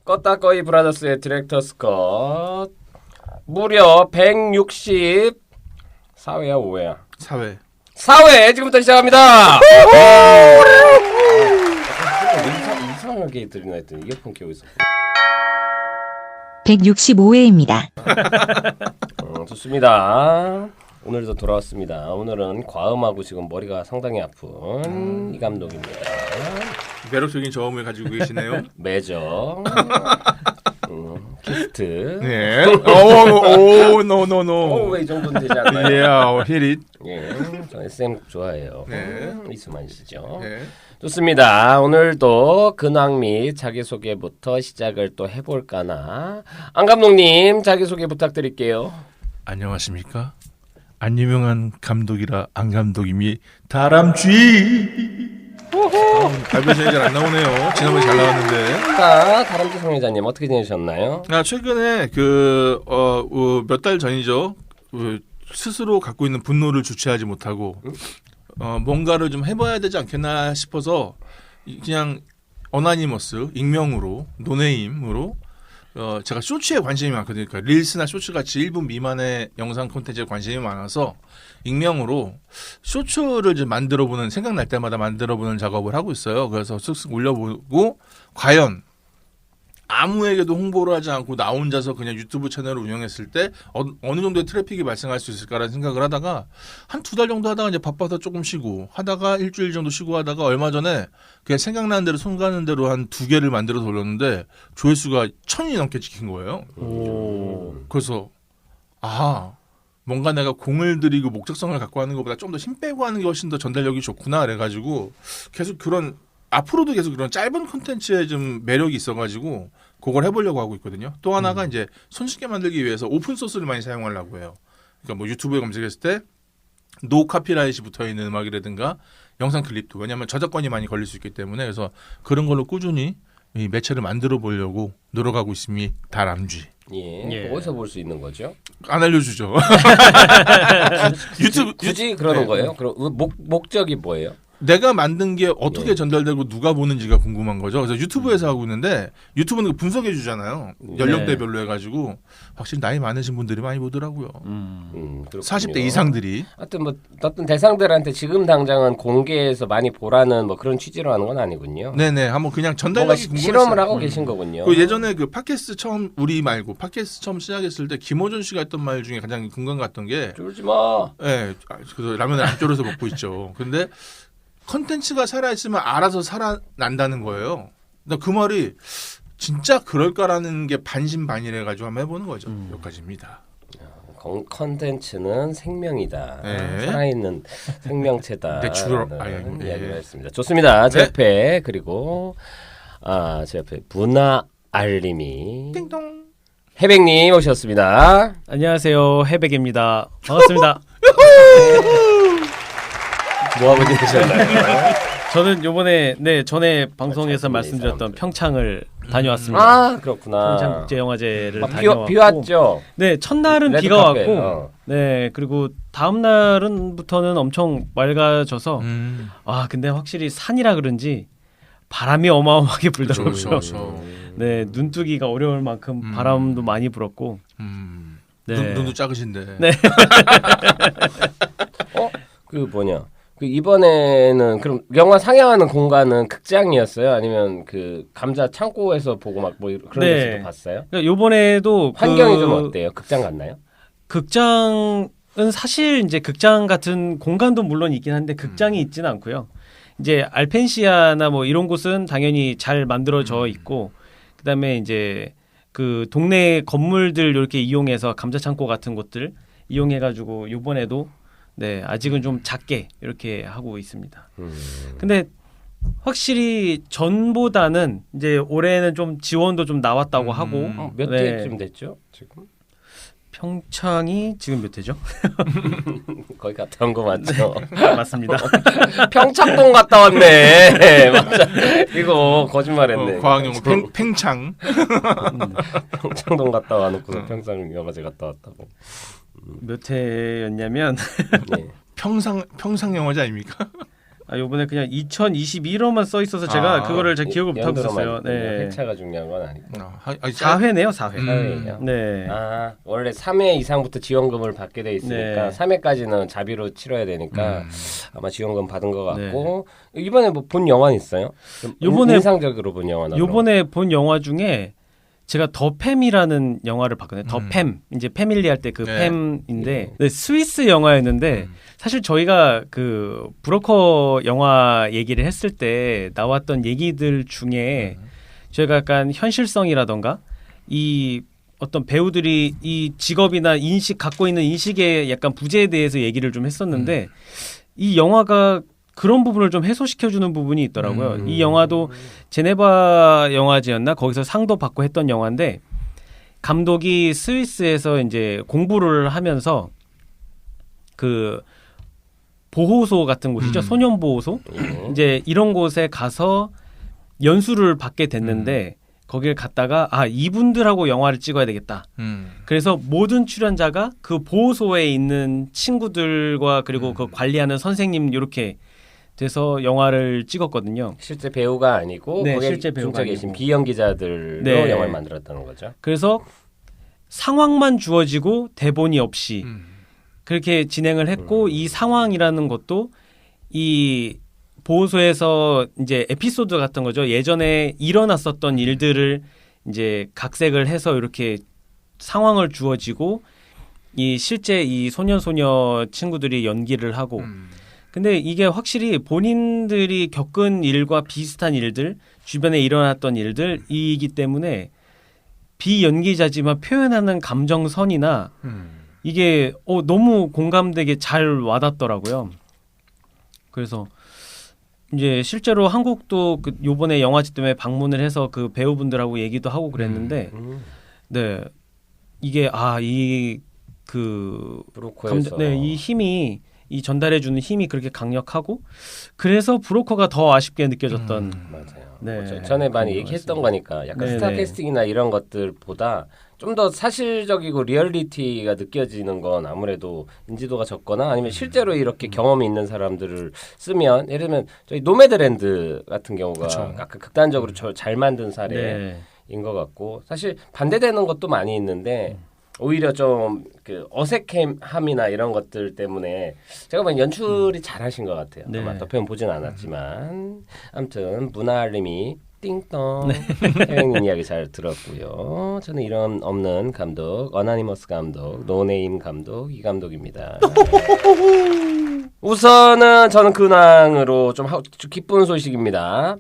껐다꺼이 브라더스의 디렉터스 컷 무려 164회야 5회야? 4회. 4회 지금부터 시작합니다. 이상하게 들리나 했더니 이어폰 끼고 있었고. 165회입니다. 좋습니다. 오늘도 돌아왔습니다. 오늘은 과음하고 지금 머리가 상당히 아픈 이 감독입니다. 매력적인 저음을 가지고 계시네요. 매저 키스트. 네. 오, 노. 왜 이 정도는 되지 않나요? Yeah, hit it. 예, 저 SM 좋아해요. 네. 이수만 씨죠. 네. 좋습니다. 오늘도 근황 및 자기소개부터 시작을 또 해볼까나. 안 감독님 자기소개 부탁드릴게요. 안녕하십니까? 안 유명한 감독이라 안 감독님이 다람쥐. 발표전이 잘 안 나오네요. 지난번에 잘 나왔는데. 자, 다람쥐 성애자님 어떻게 지내셨나요? 최근에 몇 달 전이죠. 스스로 갖고 있는 분노를 주체하지 못하고 뭔가를 좀 해봐야 되지 않겠나 싶어서 그냥 어나니머스 익명으로 노네임으로 제가 쇼츠에 관심이 많거든요. 그러니까 릴스나 쇼츠 같이 1분 미만의 영상 콘텐츠에 관심이 많아서 익명으로 쇼츠를 좀 만들어보는 생각날 때마다 만들어보는 작업을 하고 있어요. 그래서 쓱쓱 올려보고 과연 아무에게도 홍보를 하지 않고 나 혼자서 그냥 유튜브 채널을 운영했을 때 어느 정도의 트래픽이 발생할 수 있을까라는 생각을 하다가 한 2달 정도 하다가 이제 바빠서 조금 쉬고 하다가 일주일 정도 쉬고 하다가 얼마 전에 그냥 생각나는 대로 손 가는 대로 한 2개를 만들어서 올렸는데 조회수가 1000이 넘게 찍힌 거예요. 그래서 뭔가 내가 공을 들이고 목적성을 갖고 하는 것보다 좀 더 힘 빼고 하는 게 훨씬 더 전달력이 좋구나 그래가지고 계속 앞으로도 계속 그런 짧은 콘텐츠에 좀 매력이 있어가지고 그걸 해보려고 하고 있거든요. 또 하나가 이제 손쉽게 만들기 위해서 오픈 소스를 많이 사용하려고 해요. 그러니까 뭐 유튜브에 검색했을 때 노 카피라이트이 붙어있는 음악이라든가 영상 클립도 왜냐하면 저작권이 많이 걸릴 수 있기 때문에 그래서 그런 걸로 꾸준히 이 매체를 만들어 보려고 노력하고 있습니다. 다람쥐. 예. 어디서 볼 수 있는 거죠? 안 알려주죠. 유튜브 굳이 그러는 거예요? 그럼 목적이 뭐예요? 내가 만든 게 어떻게 전달되고 누가 보는지가 궁금한 거죠. 그래서 유튜브에서 하고 있는데 유튜브는 분석해 주잖아요. 연령대별로 해가지고 확실히 나이 많으신 분들이 많이 보더라고요. 40대 이상들이. 하여튼 어떤 대상들한테 지금 당장은 공개해서 많이 보라는 그런 취지로 하는 건 아니군요. 네네. 한번 그냥 전달력이 궁금했어요. 실험을 하고 계신 거군요. 예전에 팟캐스트 팟캐스트 처음 시작했을 때 김호준 씨가 했던 말 중에 가장 공감 갔던 게 쫄지 마. 네. 그래서 라면을 안 졸여서 먹고 있죠. 근데 컨텐츠가 살아있으면 알아서 살아난다는 거예요. 그 말이 진짜 그럴까라는 게 반신반의해가지고 한번 해보는 거죠. 여기까지입니다. 컨텐츠는 생명이다. 네. 살아있는 생명체다. 이야기를 했습니다. 좋습니다. 제 옆에 그리고 제 옆에 문화알림이 띵동 해백님 오셨습니다. 안녕하세요. 해백입니다. 반갑습니다. 뭐하고 지내셨나요? 저는 요번에 전에 방송에서 말씀드렸던 평창을 다녀왔습니다. 그렇구나. 평창국제영화제를 다녀왔고 비 왔죠? 네, 첫날은 비가 카페. 왔고 네, 그리고 다음 날은부터는 엄청 맑아져서 근데 확실히 산이라 그런지 바람이 어마어마하게 불더라고요. 그렇죠. 네, 눈뜨기가 어려울 만큼 바람도 많이 불었고 네. 눈도 작으신데. 네. 이번에는 그럼 영화 상영하는 공간은 극장이었어요? 아니면 감자 창고에서 보고 그런 데서도 봤어요? 그러니까 요번에도 환경이 좀 어때요? 극장 같나요? 극장은 사실 이제 극장 같은 공간도 물론 있긴 한데 극장이 있지는 않고요. 이제 알펜시아나 이런 곳은 당연히 잘 만들어져 있고 그다음에 이제 동네 건물들 이렇게 이용해서 감자 창고 같은 곳들 이용해가지고 요번에도 아직은 좀 작게 이렇게 하고 있습니다. 근데 확실히 전보다는 이제 올해는 좀 지원도 좀 나왔다고 하고 몇 회쯤 됐죠? 지금? 평창이 지금 몇 회죠? 거기 갔다 온 거 맞죠? 맞습니다. 평창동 갔다 왔네. 맞아. 이거 거짓말했네. 과학용어 팽창. 평창동 갔다 와놓고서 평창 영화제 갔다 왔다고. 몇 회였냐면 네. 평상 영화제 아닙니까? 요번에 그냥 2021호만 써 있어서 제가 그거를 잘 기억을 못 하고 있었어요. 네. 회차가 중요한 건 아니고. 4회네요, 4회. 4회예요. 네. 원래 3회 이상부터 지원금을 받게 돼 있으니까 3회까지는 자비로 치러야 되니까 아마 지원금 받은 것 같고 이번에 뭐 본 영화는 있어요? 요번에 인상적으로 본 영화는 요번에 본 영화 중에 제가 더 팸이라는 영화를 봤거든요. 더 팸. 이제 패밀리 할 때 그 팸인데 스위스 영화였는데 사실 저희가 그 브로커 영화 얘기를 했을 때 나왔던 얘기들 중에 저희가 약간 현실성이라던가 이 어떤 배우들이 이 직업이나 갖고 있는 인식의 약간 부재에 대해서 얘기를 좀 했었는데 이 영화가 그런 부분을 좀 해소시켜주는 부분이 있더라고요. 이 영화도 제네바 영화제였나? 거기서 상도 받고 했던 영화인데 감독이 스위스에서 이제 공부를 하면서 그 보호소 같은 곳이죠. 소년 보호소. 이제 이런 곳에 가서 연수를 받게 됐는데 거길 갔다가 이분들하고 영화를 찍어야 되겠다. 그래서 모든 출연자가 그 보호소에 있는 친구들과 그리고 그 관리하는 선생님 이렇게 돼서 영화를 찍었거든요. 실제 배우가 아니고 거기에 실제 배우가 계신 비연기자들로 영화를 만들었다는 거죠. 그래서 상황만 주어지고 대본이 없이 그렇게 진행을 했고 이 상황이라는 것도 이 보호소에서 이제 에피소드 같은 거죠. 예전에 일어났었던 일들을 이제 각색을 해서 이렇게 상황을 주어지고 이 실제 이 소년 친구들이 연기를 하고 근데 이게 확실히 본인들이 겪은 일과 비슷한 일들, 주변에 일어났던 일들이기 때문에 비연기자지만 표현하는 감정선이나 이게 너무 공감되게 잘 와닿더라고요. 그래서 이제 실제로 한국도 그 요번에 영화제 때문에 방문을 해서 그 배우분들하고 얘기도 하고 그랬는데 네. 이게 브로커에서 이 힘이 이 전달해주는 힘이 그렇게 강력하고 그래서 브로커가 더 아쉽게 느껴졌던 맞아요. 네, 전에 많이 얘기했던 거니까 약간 스타 캐스팅이나 이런 것들보다 좀 더 사실적이고 리얼리티가 느껴지는 건 아무래도 인지도가 적거나 아니면 실제로 이렇게 경험이 있는 사람들을 쓰면 예를 들면 저희 노매드랜드 같은 경우가 약간 극단적으로 잘 만든 사례인 것 같고 사실 반대되는 것도 많이 있는데 오히려 좀 그 어색함이나 이런 것들 때문에 제가 보기엔 연출이 잘하신 것 같아요. 아마 더 표현 보진 않았지만 아무튼 문화알림이 띵동 해영님 이야기 잘 들었고요. 저는 이런 없는 감독 어나니머스 감독 노네임 감독 이 감독입니다. 우선은 저는 근황으로 좀 기쁜 소식입니다.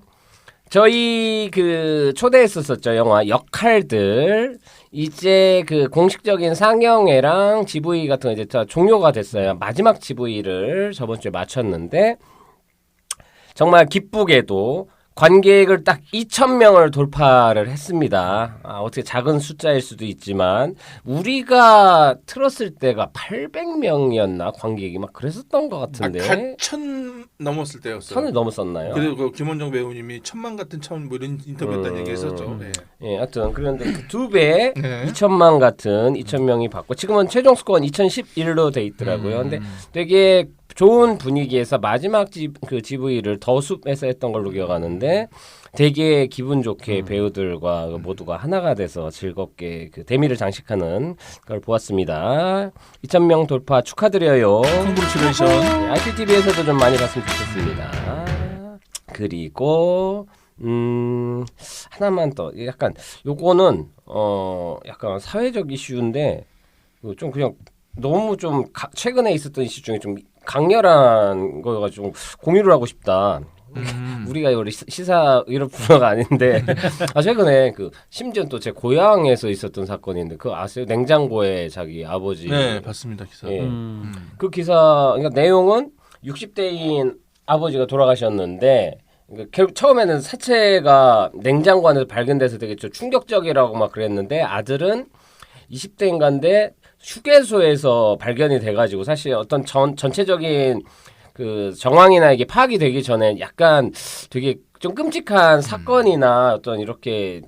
저희 그 초대했었죠 영화 역할들 이제 그 공식적인 상영회랑 GV 같은 거 이제 다 종료가 됐어요. 마지막 GV를 저번 주에 마쳤는데 정말 기쁘게도 관객을 딱 2,000명을 돌파를 했습니다. 어떻게 작은 숫자일 수도 있지만 우리가 틀었을 때가 800명이었나 관객이 막 그랬었던 것 같은데 1,000 넘었을 때였어요. 1,000을 넘었었나요? 그리고 그 김원정 배우님이 1,000만 같은 1,000 뭐 이런 인터뷰했다는 얘기했었죠. 예, 하여튼 그런데 그 2배 2,000만 같은 2,000명이 받고 지금은 최종 스코어는 2,011로 돼 있더라고요. 근데 되게 좋은 분위기에서 마지막 그 GV를 더 숲에서 했던 걸로 기억하는데 되게 기분 좋게 배우들과 모두가 하나가 돼서 즐겁게 그 대미를 장식하는 걸 보았습니다. 2,000명 돌파 축하드려요. 컨그레츄레이션. IPTV에서도 좀 많이 봤으면 좋겠습니다. 그리고 하나만 더 약간 요거는 약간 사회적 이슈인데 좀 그냥 너무 좀 최근에 있었던 이슈 중에 좀 강렬한 거여가지고 공유를 하고 싶다. 우리가 원래 시사 이런 분야가 아닌데 최근에 그 심지어 또 제 고향에서 있었던 사건인데 그거 아세요? 냉장고에 자기 아버지 봤습니다 기사. 그 기사 그러니까 내용은 60대인 아버지가 돌아가셨는데 처음에는 사체가 냉장고 안에서 발견돼서 되게 좀 충격적이라고 막 그랬는데 아들은 20대인가인데 휴게소에서 발견이 돼가지고 사실 어떤 전체적인 그 정황이나 이게 파악이 되기 전에 약간 되게 좀 끔찍한 사건이나 어떤 이렇게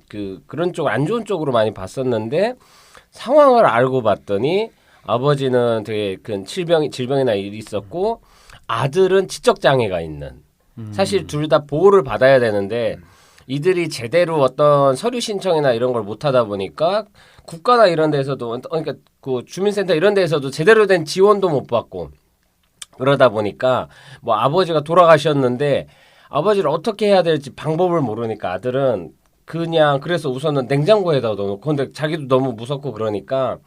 그런 쪽 안 좋은 쪽으로 많이 봤었는데 상황을 알고 봤더니 아버지는 되게 큰 질병이나 일이 있었고 아들은 지적 장애가 있는 사실 둘 다 보호를 받아야 되는데 이들이 제대로 어떤 서류 신청이나 이런 걸 못 하다 보니까 국가나 이런 데서도 그러니까 그 주민센터 이런 데에서도 제대로 된 지원도 못 받고 그러다 보니까 뭐 아버지가 돌아가셨는데 아버지를 어떻게 해야 될지 방법을 모르니까 아들은 그냥 그래서 우선은 냉장고에다 넣어놓고 근데 자기도 너무 무섭고 그러니까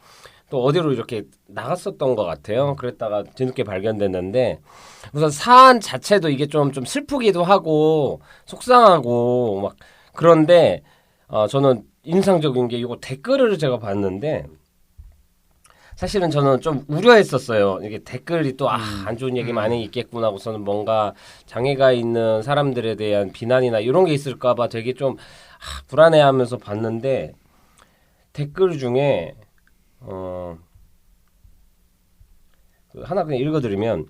또 어디로 이렇게 나갔었던 것 같아요. 그랬다가 뒤늦게 발견됐는데 우선 사안 자체도 이게 좀 슬프기도 하고 속상하고 막 그런데 저는 인상적인 게 이거 댓글을 제가 봤는데 사실은 저는 좀 우려했었어요. 이게 댓글이 또 안 좋은 얘기 많이 있겠구나 하고서는 뭔가 장애가 있는 사람들에 대한 비난이나 이런 게 있을까 봐 되게 좀 불안해하면서 봤는데 댓글 중에 하나 그냥 읽어드리면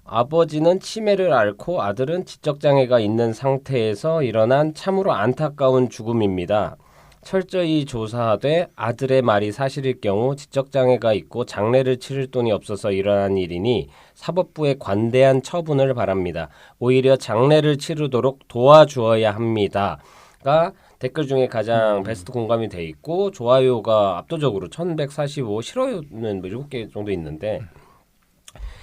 아버지는 치매를 앓고 아들은 지적장애가 있는 상태에서 일어난 참으로 안타까운 죽음입니다. 철저히 조사하되 아들의 말이 사실일 경우 지적장애가 있고 장례를 치를 돈이 없어서 일어난 일이니 사법부의 관대한 처분을 바랍니다. 오히려 장례를 치르도록 도와주어야 합니다.가 댓글 중에 가장 베스트 공감이 돼 있고 좋아요가 압도적으로 1145, 싫어요는 7개 정도 있는데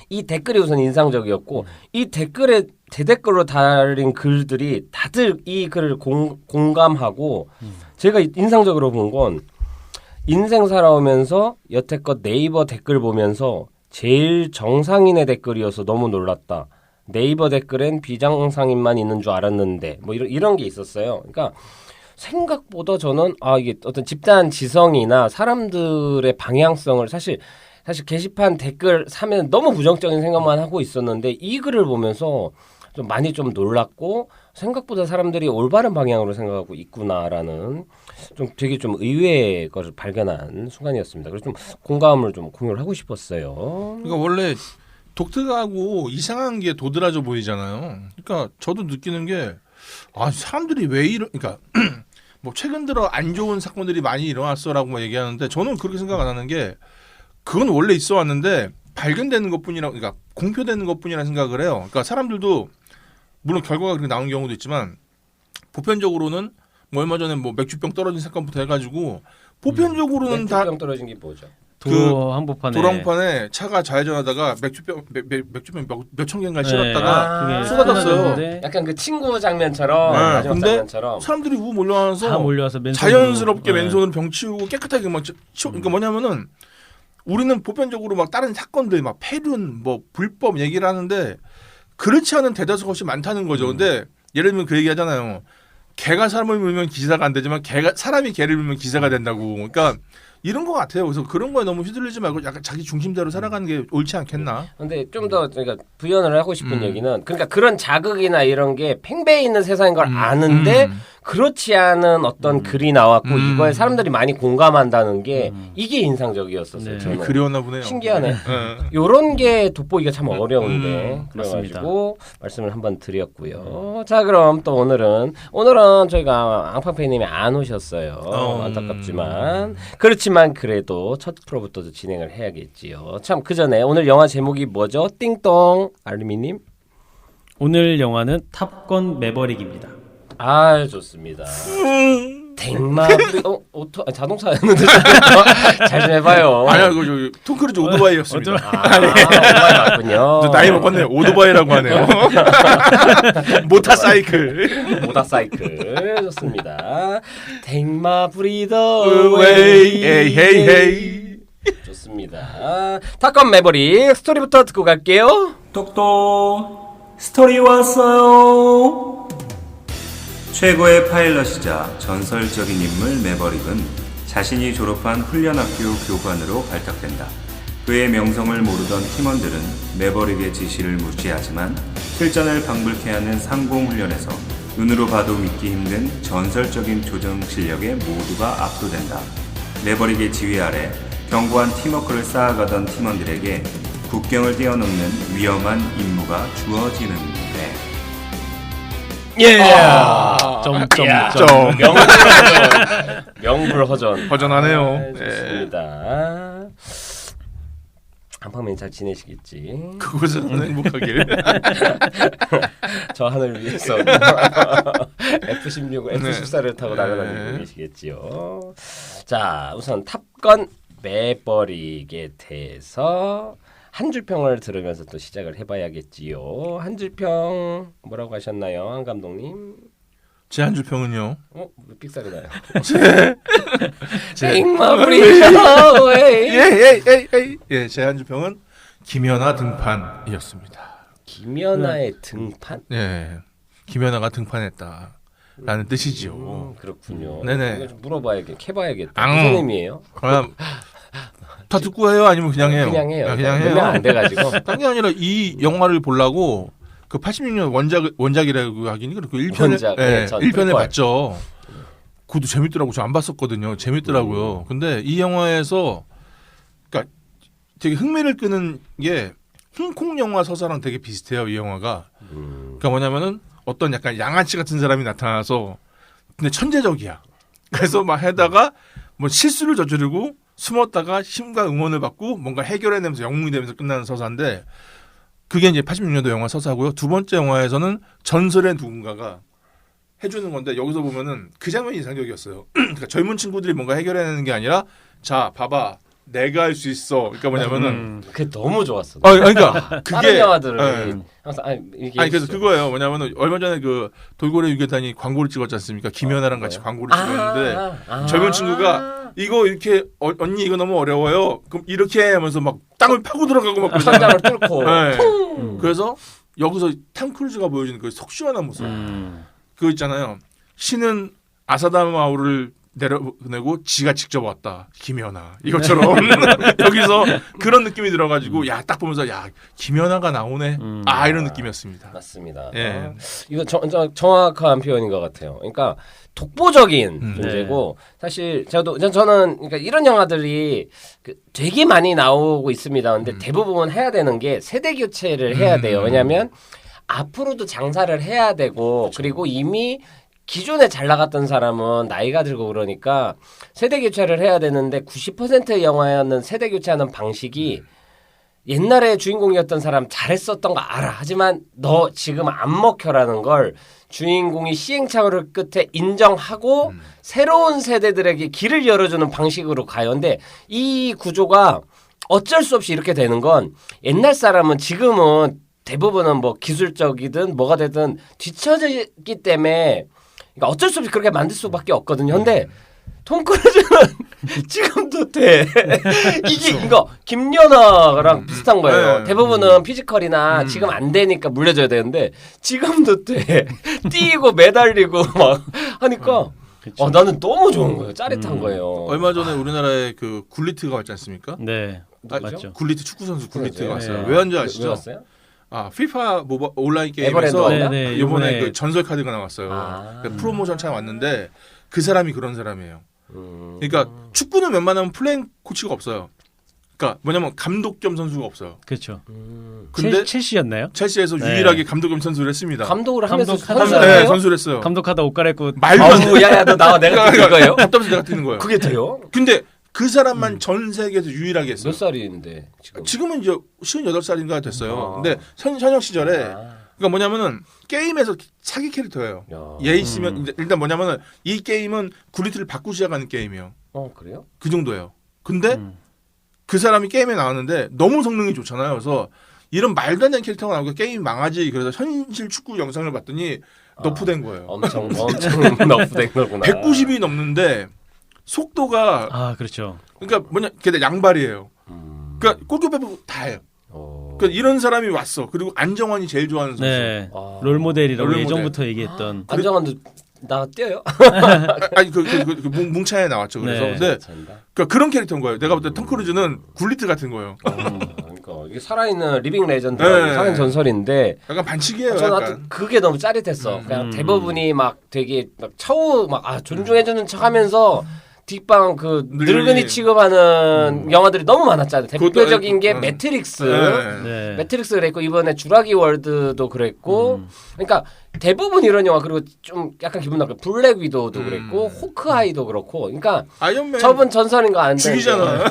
이 댓글이 우선 인상적이었고 이 댓글에 대댓글로 달린 글들이 다들 이 글을 공감하고 제가 인상적으로 본 건 인생 살아오면서 여태껏 네이버 댓글 보면서 제일 정상인의 댓글이어서 너무 놀랐다. 네이버 댓글엔 비정상인만 있는 줄 알았는데 뭐 이런 게 있었어요. 그러니까 생각보다 저는 이게 어떤 집단 지성이나 사람들의 방향성을 사실 게시판 댓글 사면 너무 부정적인 생각만 하고 있었는데 이 글을 보면서 좀 많이 좀 놀랐고 생각보다 사람들이 올바른 방향으로 생각하고 있구나라는 좀 되게 좀 의외의 것을 발견한 순간이었습니다. 그래서 좀 공감을 좀 공유를 하고 싶었어요. 그러니까 원래 독특하고 이상한 게 도드라져 보이잖아요. 그러니까 저도 느끼는 게 사람들이 왜 그러니까 뭐 최근 들어 안 좋은 사건들이 많이 일어났어라고 막 얘기하는데 저는 그렇게 생각 안 하는 게 그건 원래 있어 왔는데 발견되는 것뿐이라 그러니까 공표되는 것뿐이라 생각을 해요. 그러니까 사람들도 물론 결과가 그렇게 나온 경우도 있지만 보편적으로는 뭐 얼마 전에 뭐 맥주병 떨어진 사건부터 해가지고 보편적으로는 다 맥주병 떨어진 게 뭐죠? 도로 한복판에 차가 좌회전하다가 맥주병 몇천 개인가 실었다가 그게 쏟아졌어요. 약간 그 친구 장면처럼 네, 마지막 근데 장면처럼 사람들이 다 몰려와서 자연스럽게 맨손으로 병 치우고 깨끗하게 막 그러니까 뭐냐면은 우리는 보편적으로 막 다른 사건들 막 폐륜 뭐 불법 얘기를 하는데 그렇지 않은 대다수가 훨씬 많다는 거죠. 근데 예를 들면 그 얘기 하잖아요. 개가 사람을 물면 기사가 안 되지만 사람이 개를 물면 기사가 된다고. 그러니까 이런 것 같아요. 그래서 그런 거에 너무 휘둘리지 말고 약간 자기 중심대로 살아가는 게 옳지 않겠나. 근데 좀 더 그러니까 부연을 하고 싶은 얘기는 그러니까 그런 자극이나 이런 게 팽배해 있는 세상인 걸 아는데 그렇지 않은 어떤 글이 나왔고 이거에 사람들이 많이 공감한다는 게 이게 인상적이었었어요. 네. 저는. 그리웠나 보네요. 신기하네. 요런 게 돋보기가 참 어려운데 맞습니다. 그래가지고 말씀을 한번 드렸고요. 자 그럼 또 오늘은 저희가 앙팡페이님이 안 오셨어요. 안타깝지만 그렇지만 그래도 첫 프로부터 진행을 해야겠지요. 참 그 전에 오늘 영화 제목이 뭐죠? 띵동 알루미님. 오늘 영화는 탑건 매버릭입니다. 좋습니다. 댕마블이 자동차였는데 잘 좀 해봐요. 아니야 그 톰 크루즈 오토바이였습니다. 오토바이 맞군요. 나이 먹었네. 오토바이라고 하네요. 모터사이클 좋습니다. 댕마블이더 웨이 헤이 좋습니다. 탑건 매버릭 스토리부터 듣고 갈게요. 똑똑 스토리 왔어요. 최고의 파일럿이자 전설적인 인물 매버릭은 자신이 졸업한 훈련학교 교관으로 발탁된다. 그의 명성을 모르던 팀원들은 매버릭의 지시를 무시하지만 실전을 방불케 하는 상공훈련에서 눈으로 봐도 믿기 힘든 전설적인 조정 실력에 모두가 압도된다. 매버릭의 지휘 아래 견고한 팀워크를 쌓아가던 팀원들에게 국경을 뛰어넘는 위험한 임무가 주어지는데 점점점 명불허전 허전하네요. 좋습니다. 한팡맨 잘 지내시겠지. 그곳은 행복하길. 저 하늘 위해서 F-16, F-14를 타고 날아다니고 계시겠지요. 자, 우선 탑건 매버릭에 대해서 한 줄 평을 들으면서 또 시작을 해봐야겠지요. 한 줄 평 뭐라고 하셨나요, 한 감독님? 제 한 줄 평은요. 왜 삑사리 나요? 제 제 한 줄 평은 김연아 등판이었습니다. 김연아의 등판? 네, 김연아가 등판했다라는 뜻이지요. 그렇군요. 네네. 이거 좀 물어봐야겠, 캐봐야겠다. 앙. 무슨 의미예요? 그냥 다 듣고 해요, 아니면 그냥 해요? 그냥 해요. 그냥 해요. 몇명 안 돼가지고. 딴 게 아니라 이 영화를 보려고 그 86년 원작이라고 하기는 그렇고 1편을 원작, 네, 전 1편을 꿀벌. 봤죠. 그것도 재밌더라고. 저 안 봤었거든요. 재밌더라고요. 근데 이 영화에서 그러니까 되게 흥미를 끄는 게 홍콩 영화 서사랑 되게 비슷해요. 이 영화가. 그러니까 뭐냐면은 어떤 약간 양아치 같은 사람이 나타나서 근데 천재적이야. 그래서 막 하다가 뭐 실수를 저지르고 숨었다가 힘과 응원을 받고 뭔가 해결해내면서 영웅이 되면서 끝나는 서사인데 그게 이제 86년도 영화 서사고요. 두 번째 영화에서는 전설의 누군가가 해주는 건데 여기서 보면은 그 장면이 인상적이었어요. 그러니까 젊은 친구들이 뭔가 해결해내는 게 아니라 자 봐봐 내가 할 수 있어. 그러니까 뭐냐면은 그게 너무 좋았어. 그러니까 그게 다른 영화들은 예. 항상 이게 그래서 그거예요. 뭐냐면은 얼마 전에 그 돌고래 유괴단이 광고를 찍었지 않습니까? 김연아랑 같이 광고를 찍었는데 젊은 친구가 이거 이렇게 언니 이거 너무 어려워요. 그럼 이렇게 하면서 막 땅을 파고 들어가고 막 천장을 뚫고. 네. 그래서 여기서 탐 크루즈가 보여주는 그 속 시원한 모습. 그거 있잖아요. 신은 아사다마우를 내려보내고 지가 직접 왔다. 김연아. 이것처럼 여기서 그런 느낌이 들어가지고 야 딱 보면서 야 김연아가 나오네. 이런 느낌이었습니다. 맞습니다. 예. 이거 정확한 표현인 것 같아요. 그러니까 독보적인 존재고 사실 저는 그러니까 이런 영화들이 되게 많이 나오고 있습니다. 근데 대부분 해야 되는 게 세대 교체를 해야 돼요. 왜냐하면 앞으로도 장사를 해야 되고 그리고 이미 기존에 잘 나갔던 사람은 나이가 들고 그러니까 세대 교체를 해야 되는데 90%의 영화는 세대 교체하는 방식이 옛날에 주인공이었던 사람 잘했었던 거 알아. 하지만 너 지금 안 먹혀라는 걸 주인공이 시행착오를 끝에 인정하고 새로운 세대들에게 길을 열어주는 방식으로 가요. 근데 이 구조가 어쩔 수 없이 이렇게 되는 건 옛날 사람은 지금은 대부분은 뭐 기술적이든 뭐가 되든 뒤처져 있기 때문에 그러니까 어쩔 수 없이 그렇게 만들 수밖에 없거든요. 근데 톰 크루즈는 지금도 돼. 이게 이거 김연아랑 비슷한 거예요. 네. 대부분은 피지컬이나 지금 안 되니까 물려줘야 되는데 지금도 돼. 뛰고 매달리고 막 하니까 나는 너무 좋은 거예요. 짜릿한 거예요. 얼마 전에 우리나라에 그 굴리트가 왔지 않습니까? 네. 누구죠? 맞죠. 굴리트 축구 선수 굴리트가 그러죠. 왔어요. 네. 왜 왔는지 왜 아시죠? 왔어요? 피파 온라인 에버랜드 게임에서 왔나? 네, 이번에 이번에 그 전설 카드가 나왔어요. 그러니까 프로모션 참 왔는데 그 사람이 그런 사람이에요. 그러니까 축구는 웬만하면 플레잉 코치가 없어요. 그러니까 뭐냐면 감독 겸 선수가 없어요. 그렇죠. 근데 첼시였나요? 첼시에서 네. 유일하게 감독 겸 선수를 했습니다. 감독을 하면서 감독 선수를 네, 해요? 선수를 했어요. 감독하다 옷 갈아입고 말도 안 돼. 아우 야야 너 나와 내가 그거예요? 답답해서 내가 뛰는 거예요. 그게 돼요? 근데 그 사람만 전 세계에서 유일하게 했어요. 몇 살인데 지금? 지금은 이제 58살인가 됐어요. 근데 현역 시절에 그러니까 뭐냐면은 게임에서 사기 캐릭터예요. 얘 있으면 이제 일단 뭐냐면은 이 게임은 굴리트를 받고 시작하는 게임이에요. 그래요? 그 정도예요. 근데 그 사람이 게임에 나왔는데 너무 성능이 좋잖아요. 그래서 이런 말도 안 되는 캐릭터가 나오고 게임이 망하지. 그래서 현실 축구 영상을 봤더니 너프된 거예요. 엄청 너프된 거구나. 190이 넘는데 속도가 그렇죠. 그러니까 뭐냐 걔네 양발이에요. 그러니까 골키퍼 다 해요. 그러니까 이런 사람이 왔어. 그리고 안정환이 제일 좋아하는 선수. 네. 롤모델이라고 롤모델. 예전부터 얘기했던. 안정환도 나 뛰어요? 아니 그 뭉차에 나왔죠. 그래서 네. 근데 잔다. 그러니까 그런 캐릭터인 거예요. 내가 볼 때 톰 크루즈는 굴리트 같은 거예요. 그러니까 이게 살아있는 리빙 레전드, 네. 살아있는 전설인데 약간 반칙이에요. 저는 약간. 하여튼 그게 너무 짜릿했어. 그냥 대부분이 막 되게 막 존중해주는 척하면서 뒷방 그 늙은이 취급하는 영화들이 너무 많았잖아요. 대표적인 게 매트릭스. 네. 매트릭스 그랬고 이번에 주라기 월드도 그랬고 그러니까 대부분 이런 영화 그리고 좀 약간 기분 나쁘게 블랙 위도우도 그랬고 호크아이도 그렇고 그러니까 아이언맨 저분 전설인 거 아는데 죽이잖아.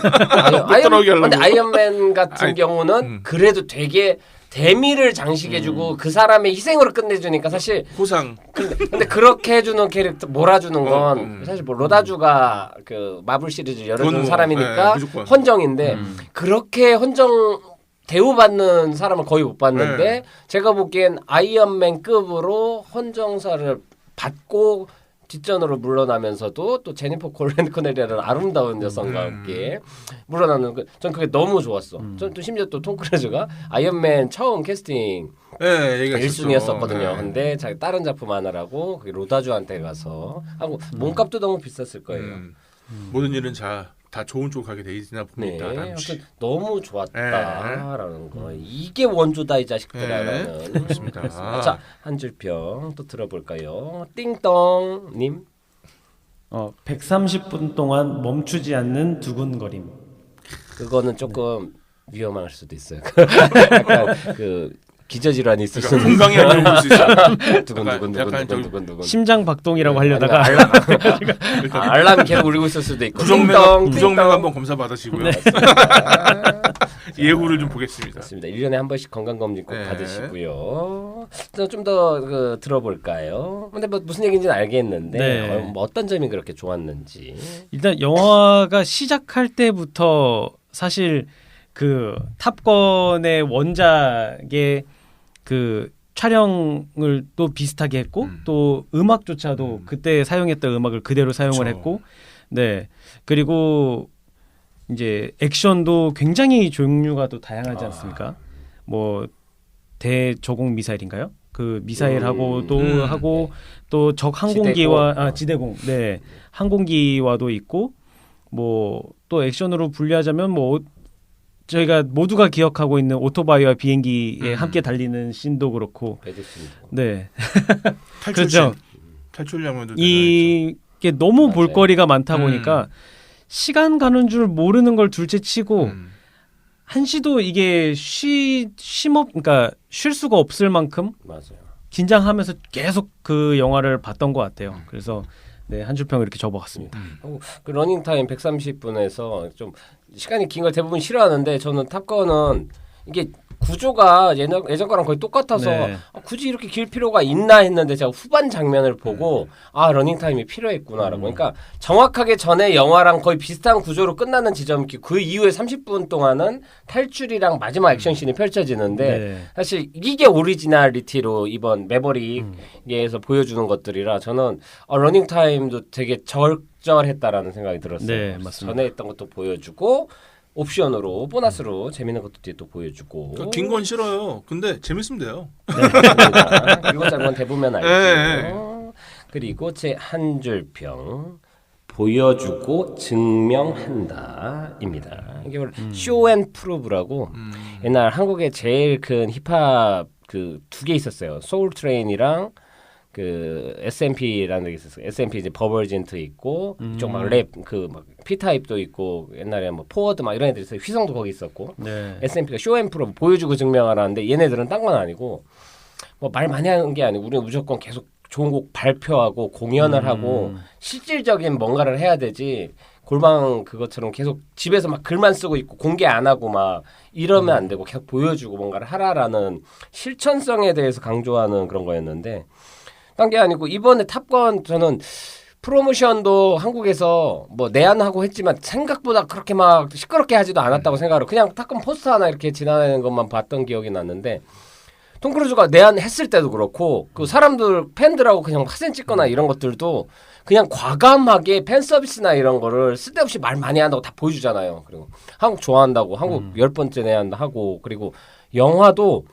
근데 아이언맨 같은 경우는 그래도 되게 대미를 장식해주고 그 사람의 희생으로 끝내주니까 사실 보상. 근데 그렇게 해주는 캐릭터 몰아주는 건 사실 뭐 로다주가 그 마블 시리즈 열어준 사람이니까 헌정인데 그렇게 헌정 대우받는 사람을 거의 못 봤는데 제가 보기엔 아이언맨급으로 헌정사를 받고 뒷전으로 물러나면서도 또 제니퍼 콜렌코넬이라는 아름다운 여성과 함께 물러나는 전 그게 너무 좋았어. 전 또 심지어 또 톰 크루즈가 아이언맨 처음 캐스팅 네, 1순위였었거든요. 근데 자기 다른 작품 하나라고 그게 로다주한테 가서 하고 몸값도 너무 비쌌을 거예요. 모든 일은 다 좋은 쪽 가게 돼 있나 네, 봅니다. 아무튼 너무 좋았다라는 거. 이게 원조다 이 자식들아라는. 그렇습니다. 자, 한 줄 평 또 들어볼까요? 띵동님. 130분 동안 멈추지 않는 두근거림. 그거는 조금 위험할 수도 있어요. 약간 그 기저질환이 있을 수도 건강에 안 좋은 수 있어요. 두근두근. 심장 박동이라고 하려다가 알람이 계속 울리고 있을 수도 있고. 구정맥 한번 검사 받으시고요. 예후를 좀 보겠습니다. 맞습니다. 1년에 한 번씩 건강검진 꼭 받으시고요. 좀 더 들어볼까요? 근데 뭐 무슨 얘기인지는 알겠는데 뭐 어떤 점이 그렇게 좋았는지. 일단 영화가 시작할 때부터 사실 그 탑건의 원작의 그 촬영을 또 비슷하게 했고 또 음악조차도 그때 사용했던 음악을 그대로 사용을 했고 네 그리고 이제 액션도 굉장히 종류가 또 다양하지 않습니까? 뭐 대저공 미사일인가요? 그 미사일하고도 하고 또 적 항공기와 지대공 네 항공기와도 있고 뭐 또 액션으로 분류하자면 뭐 저희가 모두가 기억하고 있는 오토바이와 비행기에 함께 달리는 씬도 그렇고 네 그렇죠. 탈출 장면도 이게 너무 볼거리가 많다 보니까 시간 가는 줄 모르는 걸 둘째치고 한시도 이게 그러니까 쉴 수가 없을 만큼 맞아요. 긴장하면서 계속 그 영화를 봤던 것 같아요. 그래서 네, 한 줄평 이렇게 접어갔습니다. 그 러닝타임 130분에서 좀 시간이 긴 걸 대부분 싫어하는데 저는 탑건은 이게 구조가 예전 거랑 거의 똑같아서 굳이 이렇게 길 필요가 있나 했는데 제가 후반 장면을 보고 러닝타임이 필요했구나라고. 그러니까 정확하게 전에 영화랑 거의 비슷한 구조로 끝나는 지점이 그 이후에 30분 동안은 탈출이랑 마지막 액션씬이 펼쳐지는데 사실 이게 오리지널리티로 이번 매버릭에서 보여주는 것들이라 저는 러닝타임도 되게 적절했다라는 생각이 들었어요. 네, 맞습니다. 전에 했던 것도 보여주고 옵션으로 보너스로 재밌는 것도 뒤에 또 보여주고. 긴 건 싫어요. 근데 재밌으면 돼요. 그리고 건 대보면 알죠. 그리고 제 한 줄 평 보여주고 증명한다입니다. 이게 쇼앤프루브라고 옛날 한국에 제일 큰 힙합 그 두 개 있었어요. 소울 트레인이랑 그 SMP라는 게 있었어요. SMP 이제 버벌진트 있고 이쪽 막 랩 그 막 P타입도 있고 옛날에 뭐 포워드 막 이런 애들 있어요. 휘성도 거기 있었고 SMP가 쇼앤프로 보여주고 증명하라는데 얘네들은 딴 건 아니고 뭐 말 많이 하는 게 아니고 우리는 무조건 계속 좋은 곡 발표하고 공연을 하고 실질적인 뭔가를 해야 되지 골방 그것처럼 계속 집에서 막 글만 쓰고 있고 공개 안 하고 막 이러면 안 되고 계속 보여주고 뭔가를 하라라는 실천성에 대해서 강조하는 그런 거였는데 딴 게 아니고 이번에 탑건 저는 프로모션도 한국에서 뭐 내한하고 했지만 생각보다 그렇게 막 시끄럽게 하지도 않았다고 생각하고 그냥 탑건 포스터 하나 이렇게 지나가는 것만 봤던 기억이 났는데 톰 크루즈가 내한했을 때도 그렇고 그 사람들 팬들하고 그냥 사진 찍거나 이런 것들도 그냥 과감하게 팬 서비스나 이런 거를 쓸데없이 말 많이 한다고 다 보여주잖아요. 그리고 한국 좋아한다고 한국 10번째 내한다 하고 그리고 영화도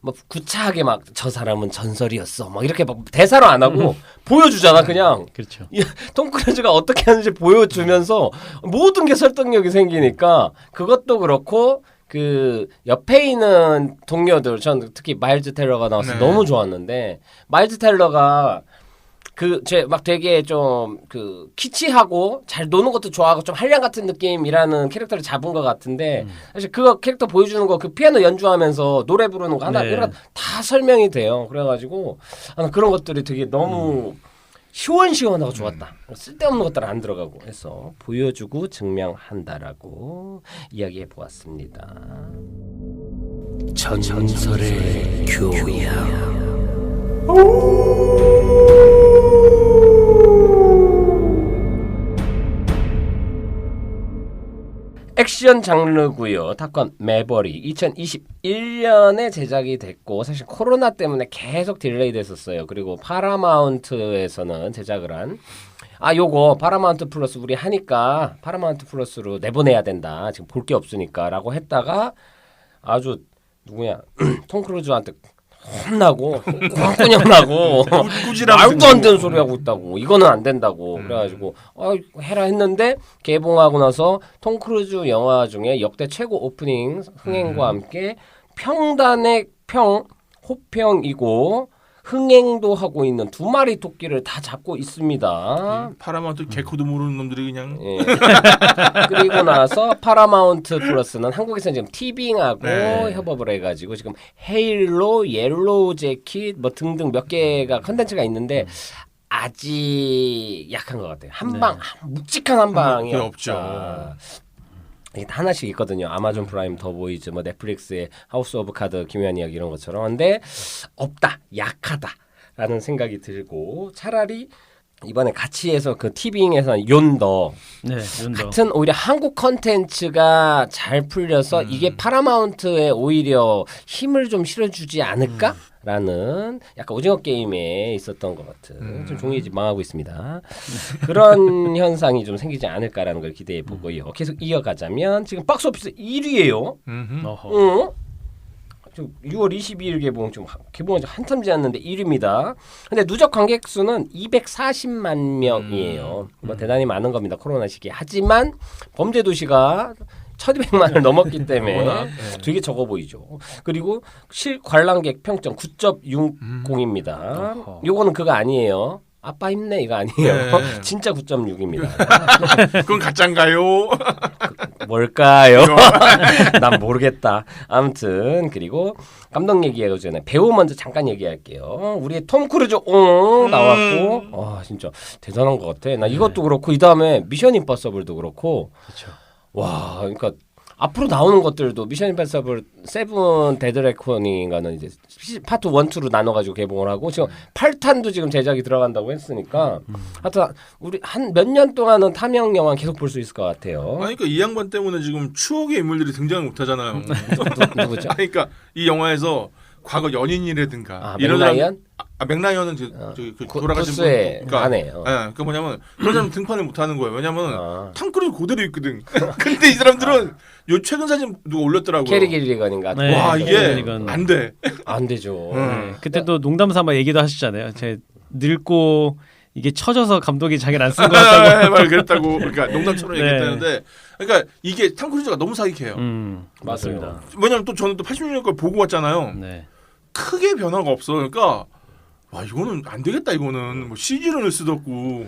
뭐 구차하게 막 저 사람은 전설이었어 막 이렇게 막 대사로 안 하고 보여주잖아 그냥. 그렇죠. 톰 크루즈가 어떻게 하는지 보여주면서 모든 게 설득력이 생기니까 그것도 그렇고 그 옆에 있는 동료들 전 특히 마일즈 텔러가 나와서 너무 좋았는데 마일즈 텔러가 제 막 되게 좀 그 키치하고 잘 노는 것도 좋아하고 좀 한량 같은 느낌이라는 캐릭터를 잡은 것 같은데 사실 그거 캐릭터 보여주는 거 그 피아노 연주하면서 노래 부르는 거 하나 네. 이런 다 설명이 돼요. 그래가지고 그런 것들이 되게 너무 시원시원하고 좋았다. 쓸데없는 것들은 안 들어가고 해서 보여주고 증명한다라고 이야기해 보았습니다. 전설의 교양. 액션 장르고요. 탑건 매버릭 2021년에 제작이 됐고 사실 코로나 때문에 계속 딜레이 됐었어요. 그리고 파라마운트에서는 제작을 한 요거 파라마운트 플러스 우리 하니까 파라마운트 플러스로 내보내야 된다. 지금 볼 게 없으니까라고 했다가 아주 누구야 톰 크루즈한테 혼나고 꽝꾸녕 나고 말도 안 되는 소리 하고 있다고 이거는 안 된다고 그래가지고 해라 했는데 개봉하고 나서 톰 크루즈 영화 중에 역대 최고 오프닝 흥행과 함께 평단의 평 호평이고 흥행도 하고 있는 두 마리 토끼를 다 잡고 있습니다. 파라마운트 개코도 모르는 놈들이 그냥 예. 그리고 나서 파라마운트 플러스는 한국에서는 지금 티빙하고 네. 협업을 해가지고 지금 헤일로, 옐로우 재킷 뭐 등등 몇 개가 컨텐츠가 있는데 아직 약한 것 같아요. 한방 묵직한 한 방이 그게 없죠. 이게 하나씩 있거든요. 아마존 프라임 더 보이즈, 뭐 넷플릭스의 하우스 오브 카드, 기묘한 이야기 이런 것처럼. 근데 없다, 약하다라는 생각이 들고 차라리 이번에 같이 해서 그 티빙에서 욘더 네, 윤도. 같은 오히려 한국 컨텐츠가 잘 풀려서 이게 파라마운트에 오히려 힘을 좀 실어주지 않을까라는 약간 오징어 게임에 있었던 것 같은 좀 종이에 망하고 있습니다. 그런 현상이 좀 생기지 않을까라는 걸 기대해 보고요. 계속 이어가자면 지금 박스오피스 1위예요. 어허. 지금 6월 22일 개봉한 지 한참 지났는데 1위입니다. 근데 누적 관객 수는 240만 명이에요. 뭐 대단히 많은 겁니다. 코로나 시기에. 하지만 범죄도시가 1200만을 넘었기 때문에 되게 적어 보이죠. 그리고 실관람객 평점 9.60입니다. 요거는 그거 아니에요. 아빠 힘내 이거 아니에요. 네. 진짜 9.6입니다. 그건 가짜인가요? 뭘까요? 난 모르겠다. 아무튼 그리고 감독 얘기하기 전에 배우 먼저 잠깐 얘기할게요. 우리의 톰 크루즈 나왔고 진짜 대단한 것 같아. 나 이것도 그렇고 이 다음에 미션 임파서블도 그렇고 와 그러니까 앞으로 나오는 것들도 미션 임파서블 7 데드 레코닝가는 이제 파트 1, 2로 나눠가지고 개봉을 하고 지금 8탄도 지금 제작이 들어간다고 했으니까 하여튼 우리 한 몇 년 동안은 탐영 영화 계속 볼 수 있을 것 같아요. 그러니까 이 양반 때문에 지금 추억의 인물들이 등장을 못하잖아요. 누구죠? 그러니까 이 영화에서 과거 연인이라든가 맥라이언? 맥라이언은 그 돌아가신 분. 쿠스의 아내요. 그러니까 뭐냐면 그런 사람 등판을 못 하는 거예요. 왜냐면 탐 크루즈 그대로 있거든. 근데 이 사람들은 요 최근 사진 누가 올렸더라고요. 캐리 길리건인가? 네. 와 이게 이건- 안 돼. 안 되죠. 네. 그때 또 농담 삼아 얘기도 하시잖아요. 제 늙고 이게 처져서 감독이 자기를 안 쓴 것 같다고. 말 그랬다고. 그러니까 농담처럼 네. 얘기했다는데, 그러니까 이게 탐 크루즈가 너무 사기해요. 맞습니다. 왜냐면 또 저는 또 86년 걸 보고 왔잖아요. 네. 크게 변화가 없어. 그러니까 와 이거는 안 되겠다. 이거는 뭐 CG를 넣을 수도 없고.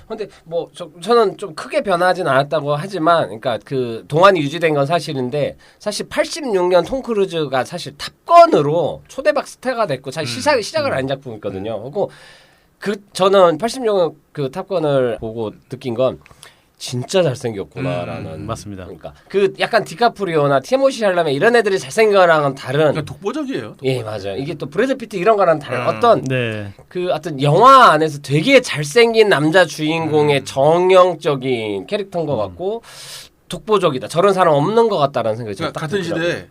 근데 뭐 저는 좀 크게 변하진 않았다고 하지만, 그러니까 그 동안이 유지된 건 사실인데 사실 86년 톰 크루즈가 사실 탑건으로 초대박 스타가 됐고 사실 시작을 한 작품이거든요. 그리고 저는 86년 그 탑건을 보고 느낀 건 진짜 잘생겼구나라는. 맞습니다. 그러니까 그 약간 디카프리오나 티모시 샬라메 이런 애들이 잘생긴 거랑은 다른. 그러니까 독보적이에요. 예 맞아요. 이게 또 브래드 피트 이런 거랑 다른 어떤 네. 그 어떤 영화 안에서 되게 잘생긴 남자 주인공의 정형적인 캐릭터인 것 같고 독보적이다. 저런 사람 없는 것 같다라는 생각이 그러니까 딱 같은 들더라고요. 시대에